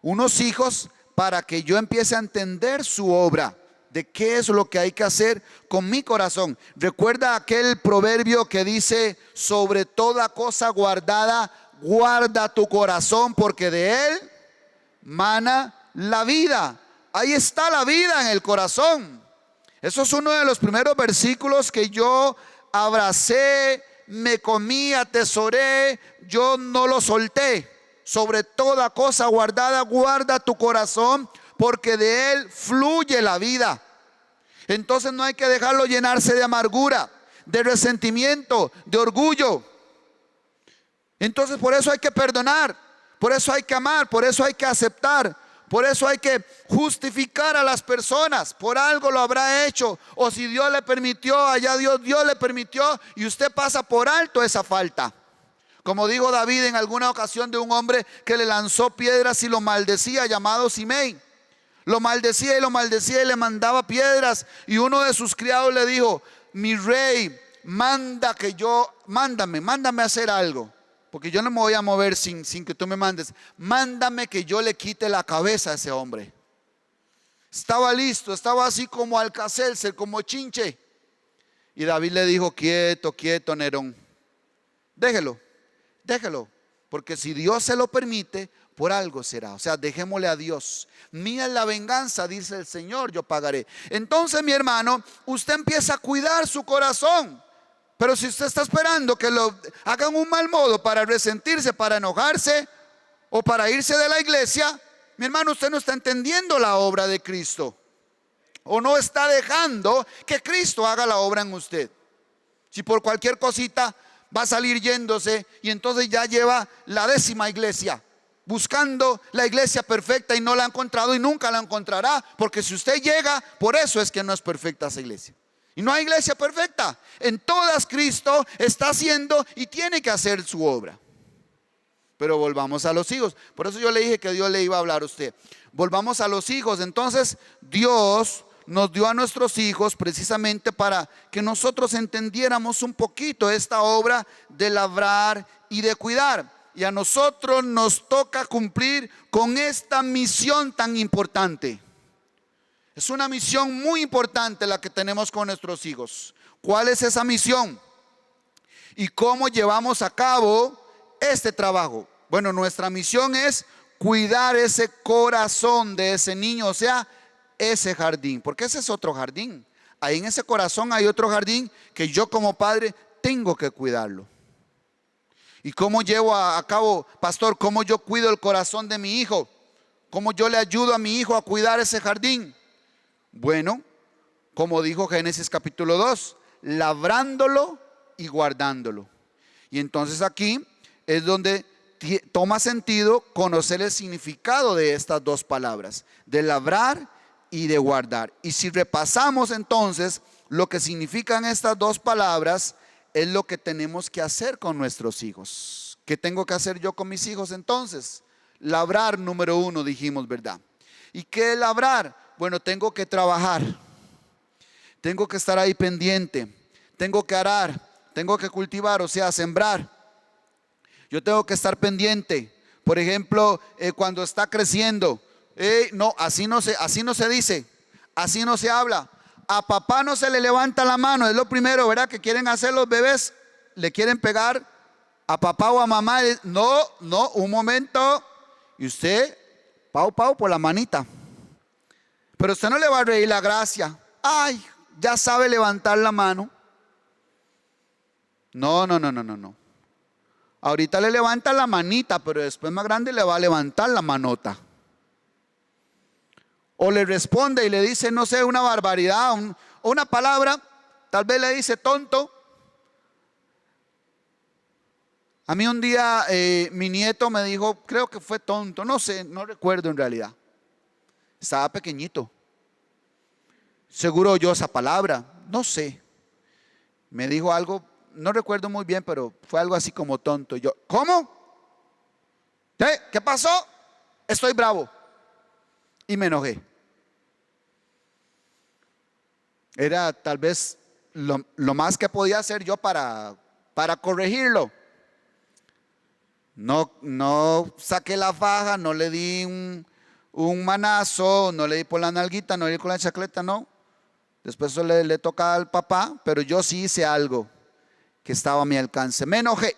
unos hijos para que yo empiece a entender su obra, de qué es lo que hay que hacer con mi corazón. Recuerda aquel proverbio que dice: sobre toda cosa guardada, guarda tu corazón, porque de él mana la vida. Ahí está la vida, en el corazón. Eso es uno de los primeros versículos que yo abracé, me comí, atesoré, yo no lo solté. Sobre toda cosa guardada, guarda tu corazón, porque de él fluye la vida. Entonces no hay que dejarlo llenarse de amargura, de resentimiento, de orgullo. Entonces por eso hay que perdonar, por eso hay que amar, por eso hay que aceptar, por eso hay que justificar a las personas. Por algo lo habrá hecho, o si Dios le permitió, allá Dios le permitió, y usted pasa por alto esa falta. Como dijo David en alguna ocasión de un hombre que le lanzó piedras y lo maldecía, llamado Simei. Lo maldecía y le mandaba piedras. Y uno de sus criados le dijo: mi rey, mándame a hacer algo, porque yo no me voy a mover sin que tú me mandes. Mándame que yo le quite la cabeza a ese hombre. Estaba listo, estaba así como Alcacelser, como chinche. Y David le dijo: quieto, quieto, Nerón, déjelo, porque si Dios se lo permite, por algo será. O sea, dejémosle a Dios. Mía es la venganza, dice el Señor, yo pagaré. Entonces, mi hermano, usted empieza a cuidar su corazón. Pero si usted está esperando que lo hagan un mal modo para resentirse, para enojarse o para irse de la iglesia, mi hermano, usted no está entendiendo la obra de Cristo, o no está dejando que Cristo haga la obra en usted. Si por cualquier cosita va a salir yéndose, y entonces ya lleva la 10ª iglesia, buscando la iglesia perfecta, y no la ha encontrado y nunca la encontrará, porque si usted llega, por eso es que no es perfecta esa iglesia. Y no hay iglesia perfecta. En todas Cristo está haciendo y tiene que hacer su obra. Pero volvamos a los hijos. Por eso yo le dije que Dios le iba a hablar a usted. Volvamos a los hijos. Entonces Dios nos dio a nuestros hijos precisamente para que nosotros entendiéramos un poquito esta obra de labrar y de cuidar. Y a nosotros nos toca cumplir con esta misión tan importante. Es una misión muy importante la que tenemos con nuestros hijos. ¿Cuál es esa misión? ¿Y cómo llevamos a cabo este trabajo? Bueno, nuestra misión es cuidar ese corazón de ese niño, o sea, ese jardín, porque ese es otro jardín. Ahí en ese corazón hay otro jardín que yo como padre tengo que cuidarlo. ¿Y cómo llevo a cabo, pastor? ¿Cómo yo cuido el corazón de mi hijo? ¿Cómo yo le ayudo a mi hijo a cuidar ese jardín? Bueno, como dijo Génesis capítulo 2, labrándolo y guardándolo. Y entonces aquí es donde toma sentido conocer el significado de estas dos palabras, de labrar y de guardar. Y si repasamos entonces lo que significan estas dos palabras, es lo que tenemos que hacer con nuestros hijos. ¿Qué tengo que hacer yo con mis hijos entonces? Labrar, número uno, dijimos, ¿verdad? ¿Y qué es labrar? Bueno, tengo que trabajar, tengo que estar ahí pendiente, tengo que arar, tengo que cultivar, o sea, sembrar. Yo tengo que estar pendiente. Por ejemplo, cuando está creciendo, no, así no se dice, así no se habla. A papá no se le levanta la mano, es lo primero, ¿verdad? Que quieren hacer los bebés, le quieren pegar a papá o a mamá. No, no, un momento. Y usted, pau, pau, por la manita. Pero usted no le va a reír la gracia. Ay, ya sabe levantar la mano. No, no, no, no, no, no. Ahorita le levanta la manita, pero después más grande le va a levantar la manota. O le responde y le dice, no sé, una barbaridad, o una palabra, tal vez le dice tonto. A mí un día mi nieto me dijo, creo que fue tonto, no sé, no recuerdo en realidad. Estaba pequeñito. Seguro oyó esa palabra, no sé. Me dijo algo, no recuerdo muy bien, pero fue algo así como tonto. Y yo, ¿cómo? ¿Qué pasó? Estoy bravo. Y me enojé. Era tal vez lo más que podía hacer yo para corregirlo. No saqué la faja, no le di un manazo, no le di por la nalguita, no le di con la chacleta, no. Después eso le toca al papá, pero yo sí hice algo que estaba a mi alcance. Me enojé.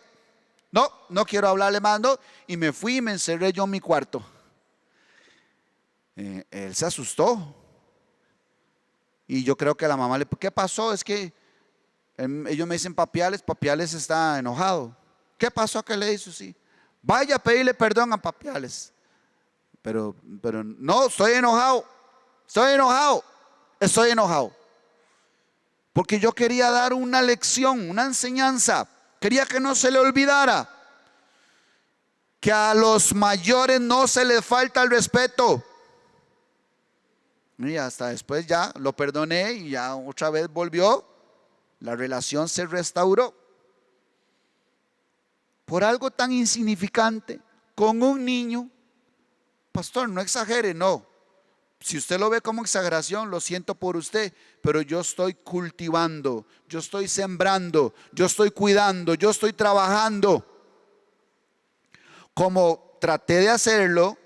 No quiero hablarle más, no. Y me fui y me encerré yo en mi cuarto. Él se asustó. Y yo creo que la mamá ¿qué pasó? Es que ellos me dicen Papiales está enojado. ¿Qué pasó? ¿Qué le hizo? Sí. Vaya a pedirle perdón a Papiales. Pero no, estoy enojado. Estoy enojado. Porque yo quería dar una lección, una enseñanza. Quería que no se le olvidara que a los mayores no se les falta el respeto. Y hasta después ya lo perdoné y ya otra vez volvió. La relación se restauró. Por algo tan insignificante, con un niño. Pastor, no exagere, no. Si usted lo ve como exageración, lo siento por usted, pero yo estoy cultivando, yo estoy sembrando, yo estoy cuidando, yo estoy trabajando. Como traté de hacerlo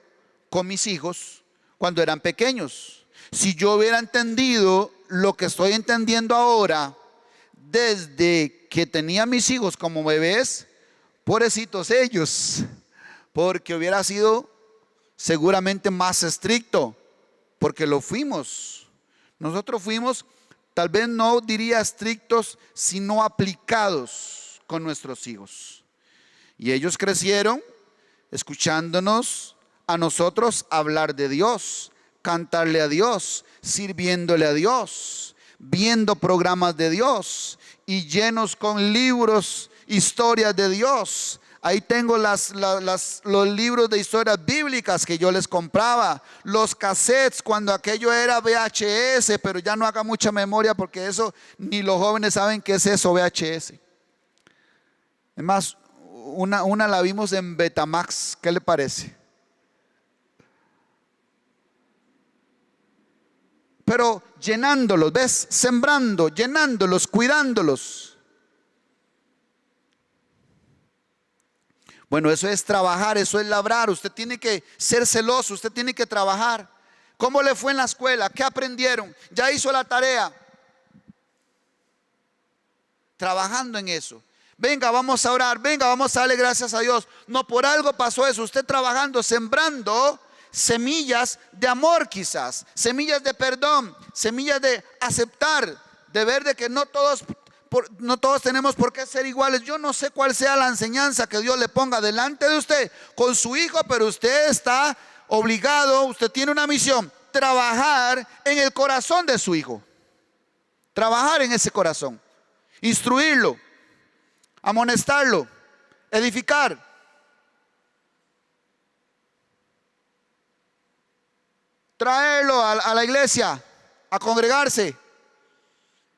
con mis hijos cuando eran pequeños. Si yo hubiera entendido lo que estoy entendiendo ahora, desde que tenía mis hijos como bebés, pobrecitos ellos, porque hubiera sido seguramente más estricto, porque lo fuimos. Nosotros fuimos, tal vez no diría estrictos, sino aplicados con nuestros hijos. Y ellos crecieron escuchándonos a nosotros hablar de Dios, cantarle a Dios, sirviéndole a Dios, viendo programas de Dios y llenos con libros, historias de Dios. Ahí tengo los libros de historias bíblicas que yo les compraba, los cassettes cuando aquello era VHS, pero ya no haga mucha memoria porque eso ni los jóvenes saben qué es eso, VHS. Es más, una la vimos en Betamax, ¿qué le parece? Pero llenándolos, ¿ves? Sembrando, llenándolos, cuidándolos. Bueno, eso es trabajar, eso es labrar. Usted tiene que ser celoso, usted tiene que trabajar. ¿Cómo le fue en la escuela? ¿Qué aprendieron? ¿Ya hizo la tarea? Trabajando en eso. Venga, vamos a orar. Venga, vamos a darle gracias a Dios. No, por algo pasó eso. Usted trabajando, sembrando semillas de amor quizás, semillas de perdón, semillas de aceptar, de ver de que no todos tenemos por qué ser iguales. Yo no sé cuál sea la enseñanza que Dios le ponga delante de usted con su hijo, pero usted está obligado, usted tiene una misión: trabajar en el corazón de su hijo, trabajar en ese corazón, instruirlo, amonestarlo, edificar. Traerlo a la iglesia, a congregarse,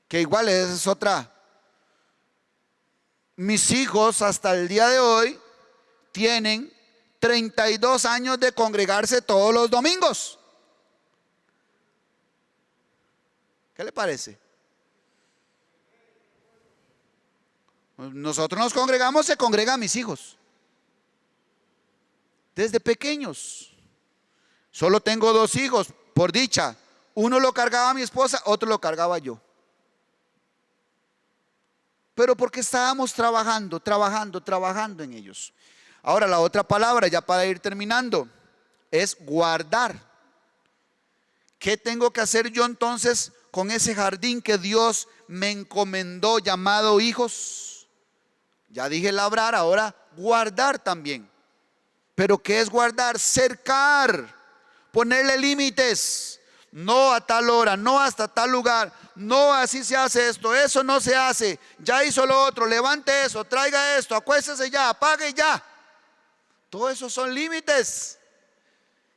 que igual es otra. Mis hijos hasta el día de hoy tienen 32 años de congregarse todos los domingos. ¿Qué le parece? Nosotros nos congregamos, se congregan mis hijos desde pequeños. Solo tengo 2 hijos, por dicha. Uno lo cargaba mi esposa, otro lo cargaba yo. Pero porque estábamos trabajando en ellos. Ahora la otra palabra, ya para ir terminando, es guardar. ¿Qué tengo que hacer yo entonces con ese jardín que Dios me encomendó llamado hijos? Ya dije labrar, ahora guardar también. ¿Pero qué es guardar? Cercar, ponerle límites. No a tal hora, no hasta tal lugar, no así se hace esto, eso no se hace, ya hizo lo otro, levante eso, traiga esto, acuéstese ya, apague ya. Todo eso son límites.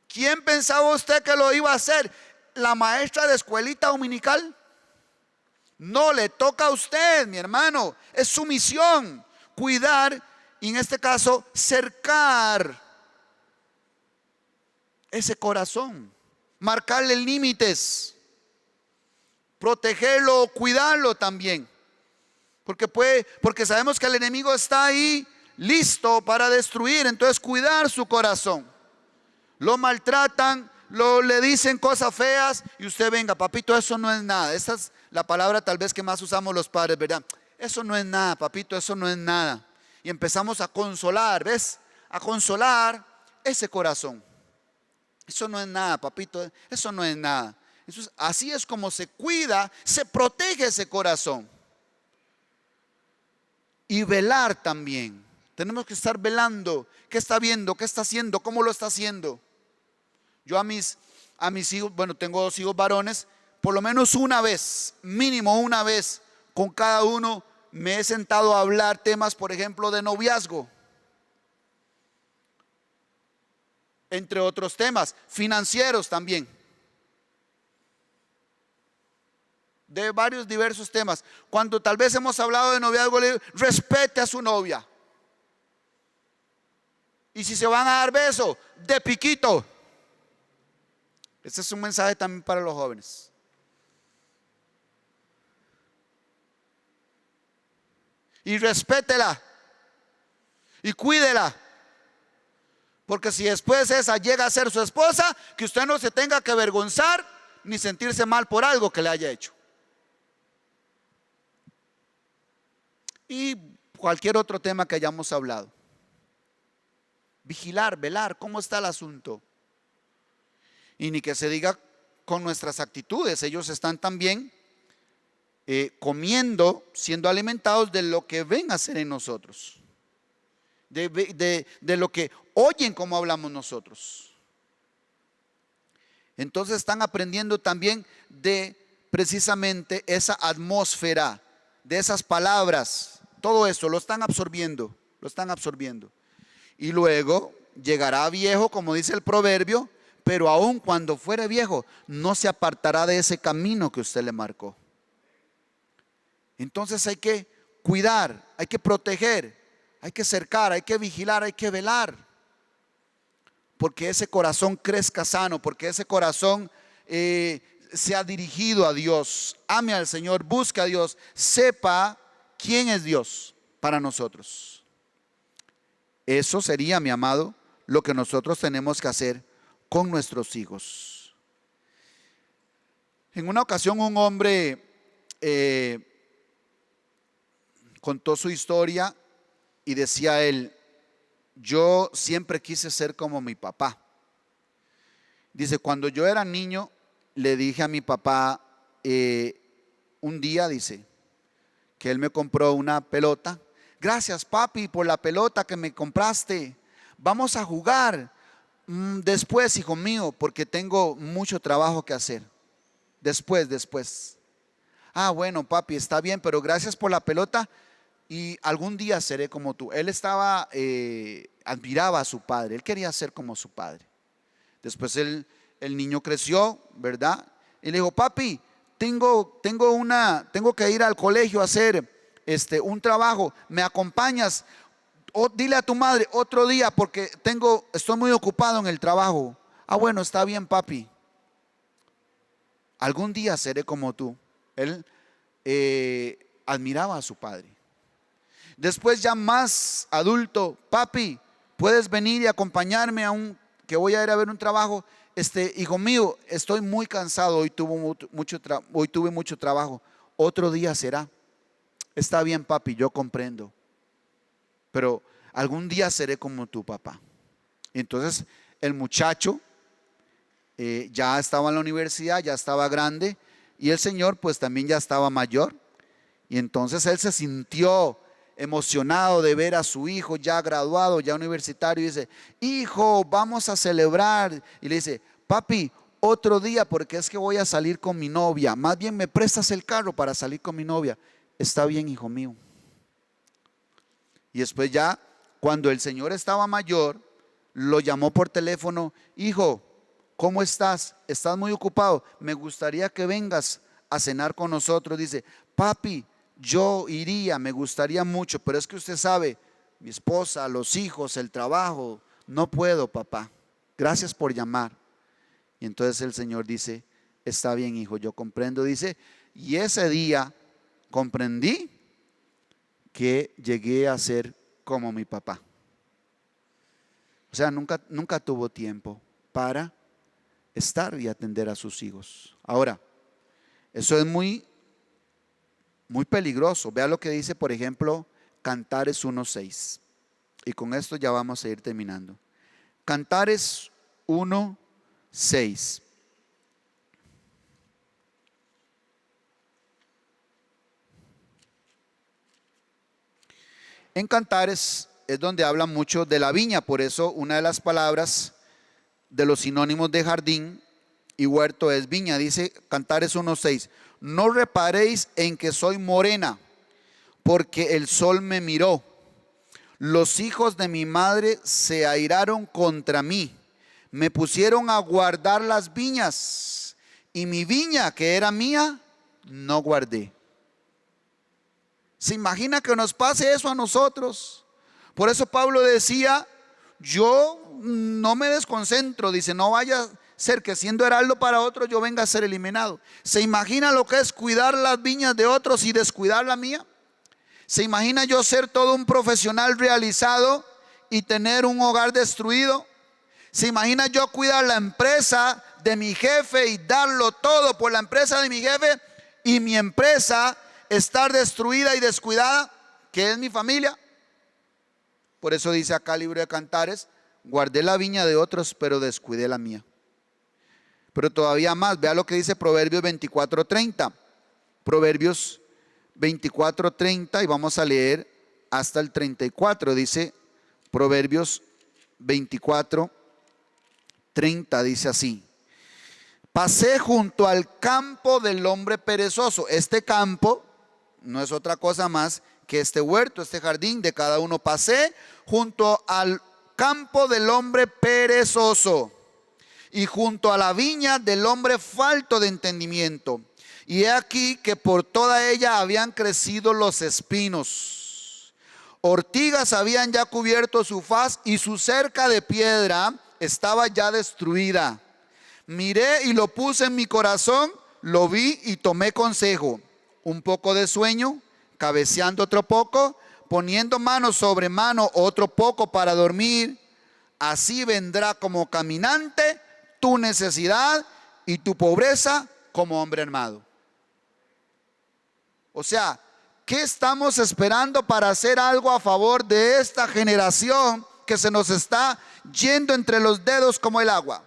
¿Quién pensaba usted que lo iba a hacer? ¿La maestra de escuelita dominical? No, le toca a usted, mi hermano, es su misión, cuidar y en este caso cercar ese corazón. Marcarle límites, protegerlo, cuidarlo también, porque sabemos que el enemigo está ahí listo para destruir. Entonces cuidar su corazón. Lo maltratan, le dicen cosas feas y usted venga, papito, eso no es nada. Esa es la palabra tal vez que más usamos los padres, ¿verdad? Eso no es nada, papito, eso no es nada. Y empezamos a consolar, ¿ves? A consolar ese corazón. Eso no es nada, papito, eso no es nada. Así es como se cuida, se protege ese corazón. Y velar también. Tenemos que estar velando. ¿Qué está viendo? ¿Qué está haciendo? ¿Cómo lo está haciendo? Yo a mis hijos, bueno, tengo 2 hijos varones, por lo menos una vez, mínimo una vez, con cada uno me he sentado a hablar temas, por ejemplo, de noviazgo. Entre otros temas, financieros también. De varios diversos temas. Cuando tal vez hemos hablado de noviazgo, le digo, respete a su novia. Y si se van a dar beso, de piquito. Este es un mensaje también para los jóvenes. Y respétela. Y cuídela. Porque si después esa llega a ser su esposa, que usted no se tenga que avergonzar ni sentirse mal por algo que le haya hecho. Y cualquier otro tema que hayamos hablado. Vigilar, velar, ¿cómo está el asunto? Y ni que se diga con nuestras actitudes. Ellos están también comiendo, siendo alimentados de lo que ven a hacer en nosotros. De lo que oyen como hablamos nosotros. Entonces están aprendiendo también de precisamente esa atmósfera, de esas palabras, todo eso lo están absorbiendo, Y luego llegará viejo, como dice el proverbio, pero aun cuando fuere viejo, no se apartará de ese camino que usted le marcó. Entonces hay que cuidar, hay que proteger, hay que cercar, hay que vigilar, hay que velar. Porque ese corazón crezca sano, porque ese corazón sea dirigido a Dios, ame al Señor, busque a Dios, sepa quién es Dios para nosotros. Eso sería, mi amado, lo que nosotros tenemos que hacer con nuestros hijos. En una ocasión un hombre contó su historia y decía él: yo siempre quise ser como mi papá. Dice: cuando yo era niño le dije a mi papá, un día, dice, que él me compró una pelota. Gracias, papi, por la pelota que me compraste. Vamos a jugar después, hijo mío, porque tengo mucho trabajo que hacer. Después. Ah, bueno, papi, está bien, pero gracias por la pelota y algún día seré como tú. Él admiraba a su padre, él quería ser como su padre. Después el niño creció, ¿verdad? Y le dijo: papi, tengo que ir al colegio a hacer un trabajo, ¿me acompañas? Dile a tu madre otro día porque estoy muy ocupado en el trabajo. Ah, bueno, está bien, papi. Algún día seré como tú. Él admiraba a su padre. Después, ya más adulto: papi, ¿puedes venir y acompañarme que voy a ir a ver un trabajo? Hijo mío, estoy muy cansado, hoy tuve mucho trabajo. Otro día será. Está bien, papi, yo comprendo, pero algún día seré como tu papá. Entonces el muchacho ya estaba en la universidad, ya estaba grande, y el señor pues también ya estaba mayor. Y entonces él se sintió emocionado de ver a su hijo ya graduado, ya universitario, y dice: hijo, vamos a celebrar. Y le dice: papi, otro día, porque es que voy a salir con mi novia. Más bien me prestas el carro para salir con mi novia. Está bien, hijo mío. Y después, ya cuando el señor estaba mayor, lo llamó por teléfono: hijo, ¿cómo estás? ¿Estás muy ocupado? Me gustaría que vengas a cenar con nosotros. Dice: papi, yo iría, me gustaría mucho, pero es que usted sabe, mi esposa, los hijos, el trabajo, no puedo, papá. Gracias por llamar. Y entonces el señor dice: está bien, hijo, yo comprendo. Dice: y ese día comprendí que llegué a ser como mi papá. O sea, nunca tuvo tiempo para estar y atender a sus hijos. Ahora, eso es muy peligroso. Vea lo que dice, por ejemplo, Cantares 1:6. Y con esto ya vamos a ir terminando. Cantares 1:6. En Cantares es donde habla mucho de la viña, por eso una de las palabras de los sinónimos de jardín y huerto es viña. Dice Cantares 1:6: no reparéis en que soy morena, porque el sol me miró. Los hijos de mi madre se airaron contra mí, me pusieron a guardar las viñas, y mi viña que era mía no guardé. ¿Se imagina que nos pase eso a nosotros? Por eso Pablo decía: yo no me desconcentro. Dice: no vaya a ser que siendo heraldo para otros yo venga a ser eliminado. ¿Se imagina lo que es cuidar las viñas de otros y descuidar la mía? ¿Se imagina yo ser todo un profesional realizado y tener un hogar destruido? ¿Se imagina yo cuidar la empresa de mi jefe y darlo todo por la empresa de mi jefe y mi empresa estar destruida y descuidada, que es mi familia? Por eso dice acá el libro de Cantares: guardé la viña de otros, pero descuidé la mía. Pero todavía más, vea lo que dice Proverbios 24:30. Proverbios 24:30, y vamos a leer hasta el 34. Dice Proverbios 24:30, dice así: pasé junto al campo del hombre perezoso. Este campo no es otra cosa más que este huerto, este jardín de cada uno. Pasé junto al campo del hombre perezoso y junto a la viña del hombre falto de entendimiento. Y he aquí que por toda ella habían crecido los espinos. Ortigas habían ya cubierto su faz y su cerca de piedra estaba ya destruida. Miré y lo puse en mi corazón, lo vi y tomé consejo. Un poco de sueño, cabeceando otro poco, poniendo mano sobre mano otro poco para dormir. Así vendrá como caminante tu necesidad y tu pobreza como hombre armado. O sea, ¿qué estamos esperando para hacer algo a favor de esta generación que se nos está yendo entre los dedos como el agua?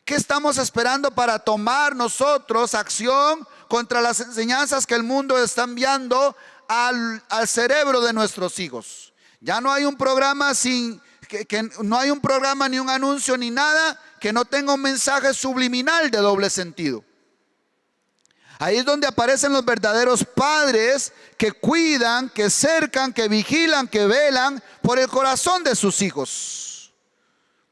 ¿Qué estamos esperando para tomar nosotros acción contra las enseñanzas que el mundo está enviando al cerebro de nuestros hijos? Ya no hay un programa no hay un programa ni un anuncio ni nada que no tenga un mensaje subliminal de doble sentido. Ahí es donde aparecen los verdaderos padres que cuidan, que cercan, que vigilan, que velan por el corazón de sus hijos,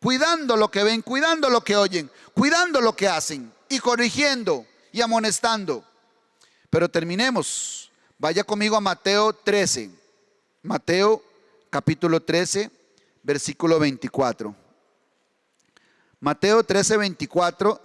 cuidando lo que ven, cuidando lo que oyen, cuidando lo que hacen y corrigiendo y amonestando. Pero terminemos. Vaya conmigo a Mateo 13. Mateo capítulo 13, versículo 24. Mateo 13, 24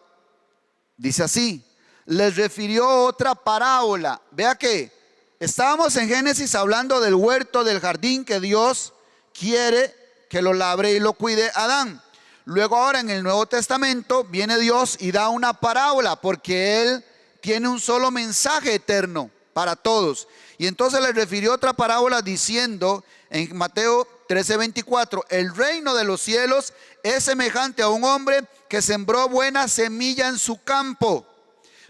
dice así: les refirió otra parábola. Vea que estábamos en Génesis hablando del huerto, del jardín que Dios quiere que lo labre y lo cuide Adán. Luego ahora en el Nuevo Testamento viene Dios y da una parábola, porque Él tiene un solo mensaje eterno para todos. Y entonces le refirió otra parábola diciendo en Mateo 13:24: el reino de los cielos es semejante a un hombre que sembró buena semilla en su campo.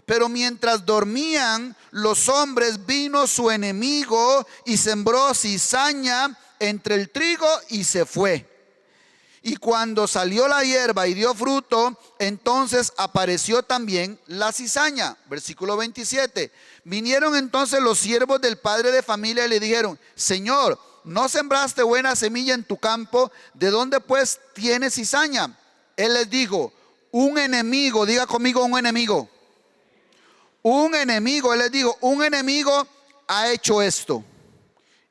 Pero mientras dormían los hombres, vino su enemigo y sembró cizaña entre el trigo y se fue. Y cuando salió la hierba y dio fruto, entonces apareció también la cizaña. Versículo 27. Vinieron entonces los siervos del padre de familia y le dijeron: Señor, ¿no sembraste buena semilla en tu campo? ¿De dónde pues tienes cizaña? Él les dijo: un enemigo, diga conmigo, un enemigo. Un enemigo, él les dijo, un enemigo ha hecho esto.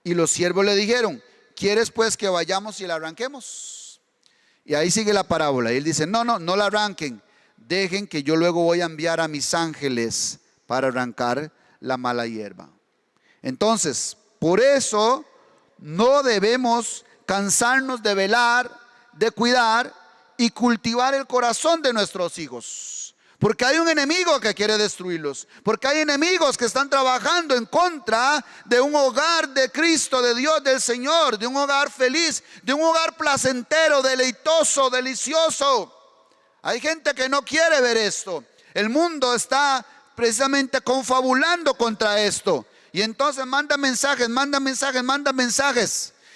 Y los siervos le dijeron: ¿quieres pues que vayamos y la arranquemos? Y ahí sigue la parábola. Y él dice: no la arranquen. Dejen que yo luego voy a enviar a mis ángeles para arrancar la mala hierba. Entonces, por eso no debemos cansarnos de velar, de cuidar y cultivar el corazón de nuestros hijos. Porque hay un enemigo que quiere destruirlos. Porque hay enemigos que están trabajando en contra de un hogar de Cristo, de Dios, del Señor, de un hogar feliz, de un hogar placentero, deleitoso, delicioso. Hay gente que no quiere ver esto. El mundo está precisamente confabulando contra esto. Y entonces manda mensajes.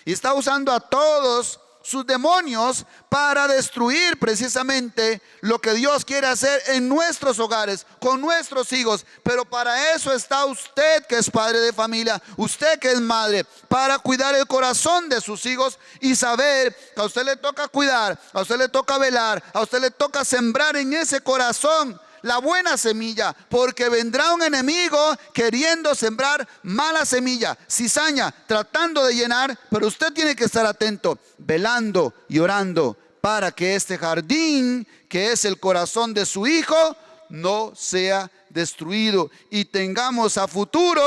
Y está usando a todos sus demonios para destruir precisamente lo que Dios quiere hacer en nuestros hogares, con nuestros hijos. Pero para eso está usted, que es padre de familia, usted que es madre, para cuidar el corazón de sus hijos y saber que a usted le toca cuidar, a usted le toca velar, a usted le toca sembrar en ese corazón la buena semilla, porque vendrá un enemigo queriendo sembrar mala semilla, cizaña, tratando de llenar. Pero usted tiene que estar atento, velando y orando para que este jardín, que es el corazón de su hijo, no sea destruido y tengamos a futuro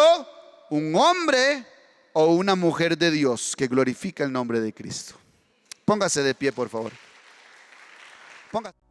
un hombre o una mujer de Dios que glorifica el nombre de Cristo. Póngase de pie, por favor. Póngase.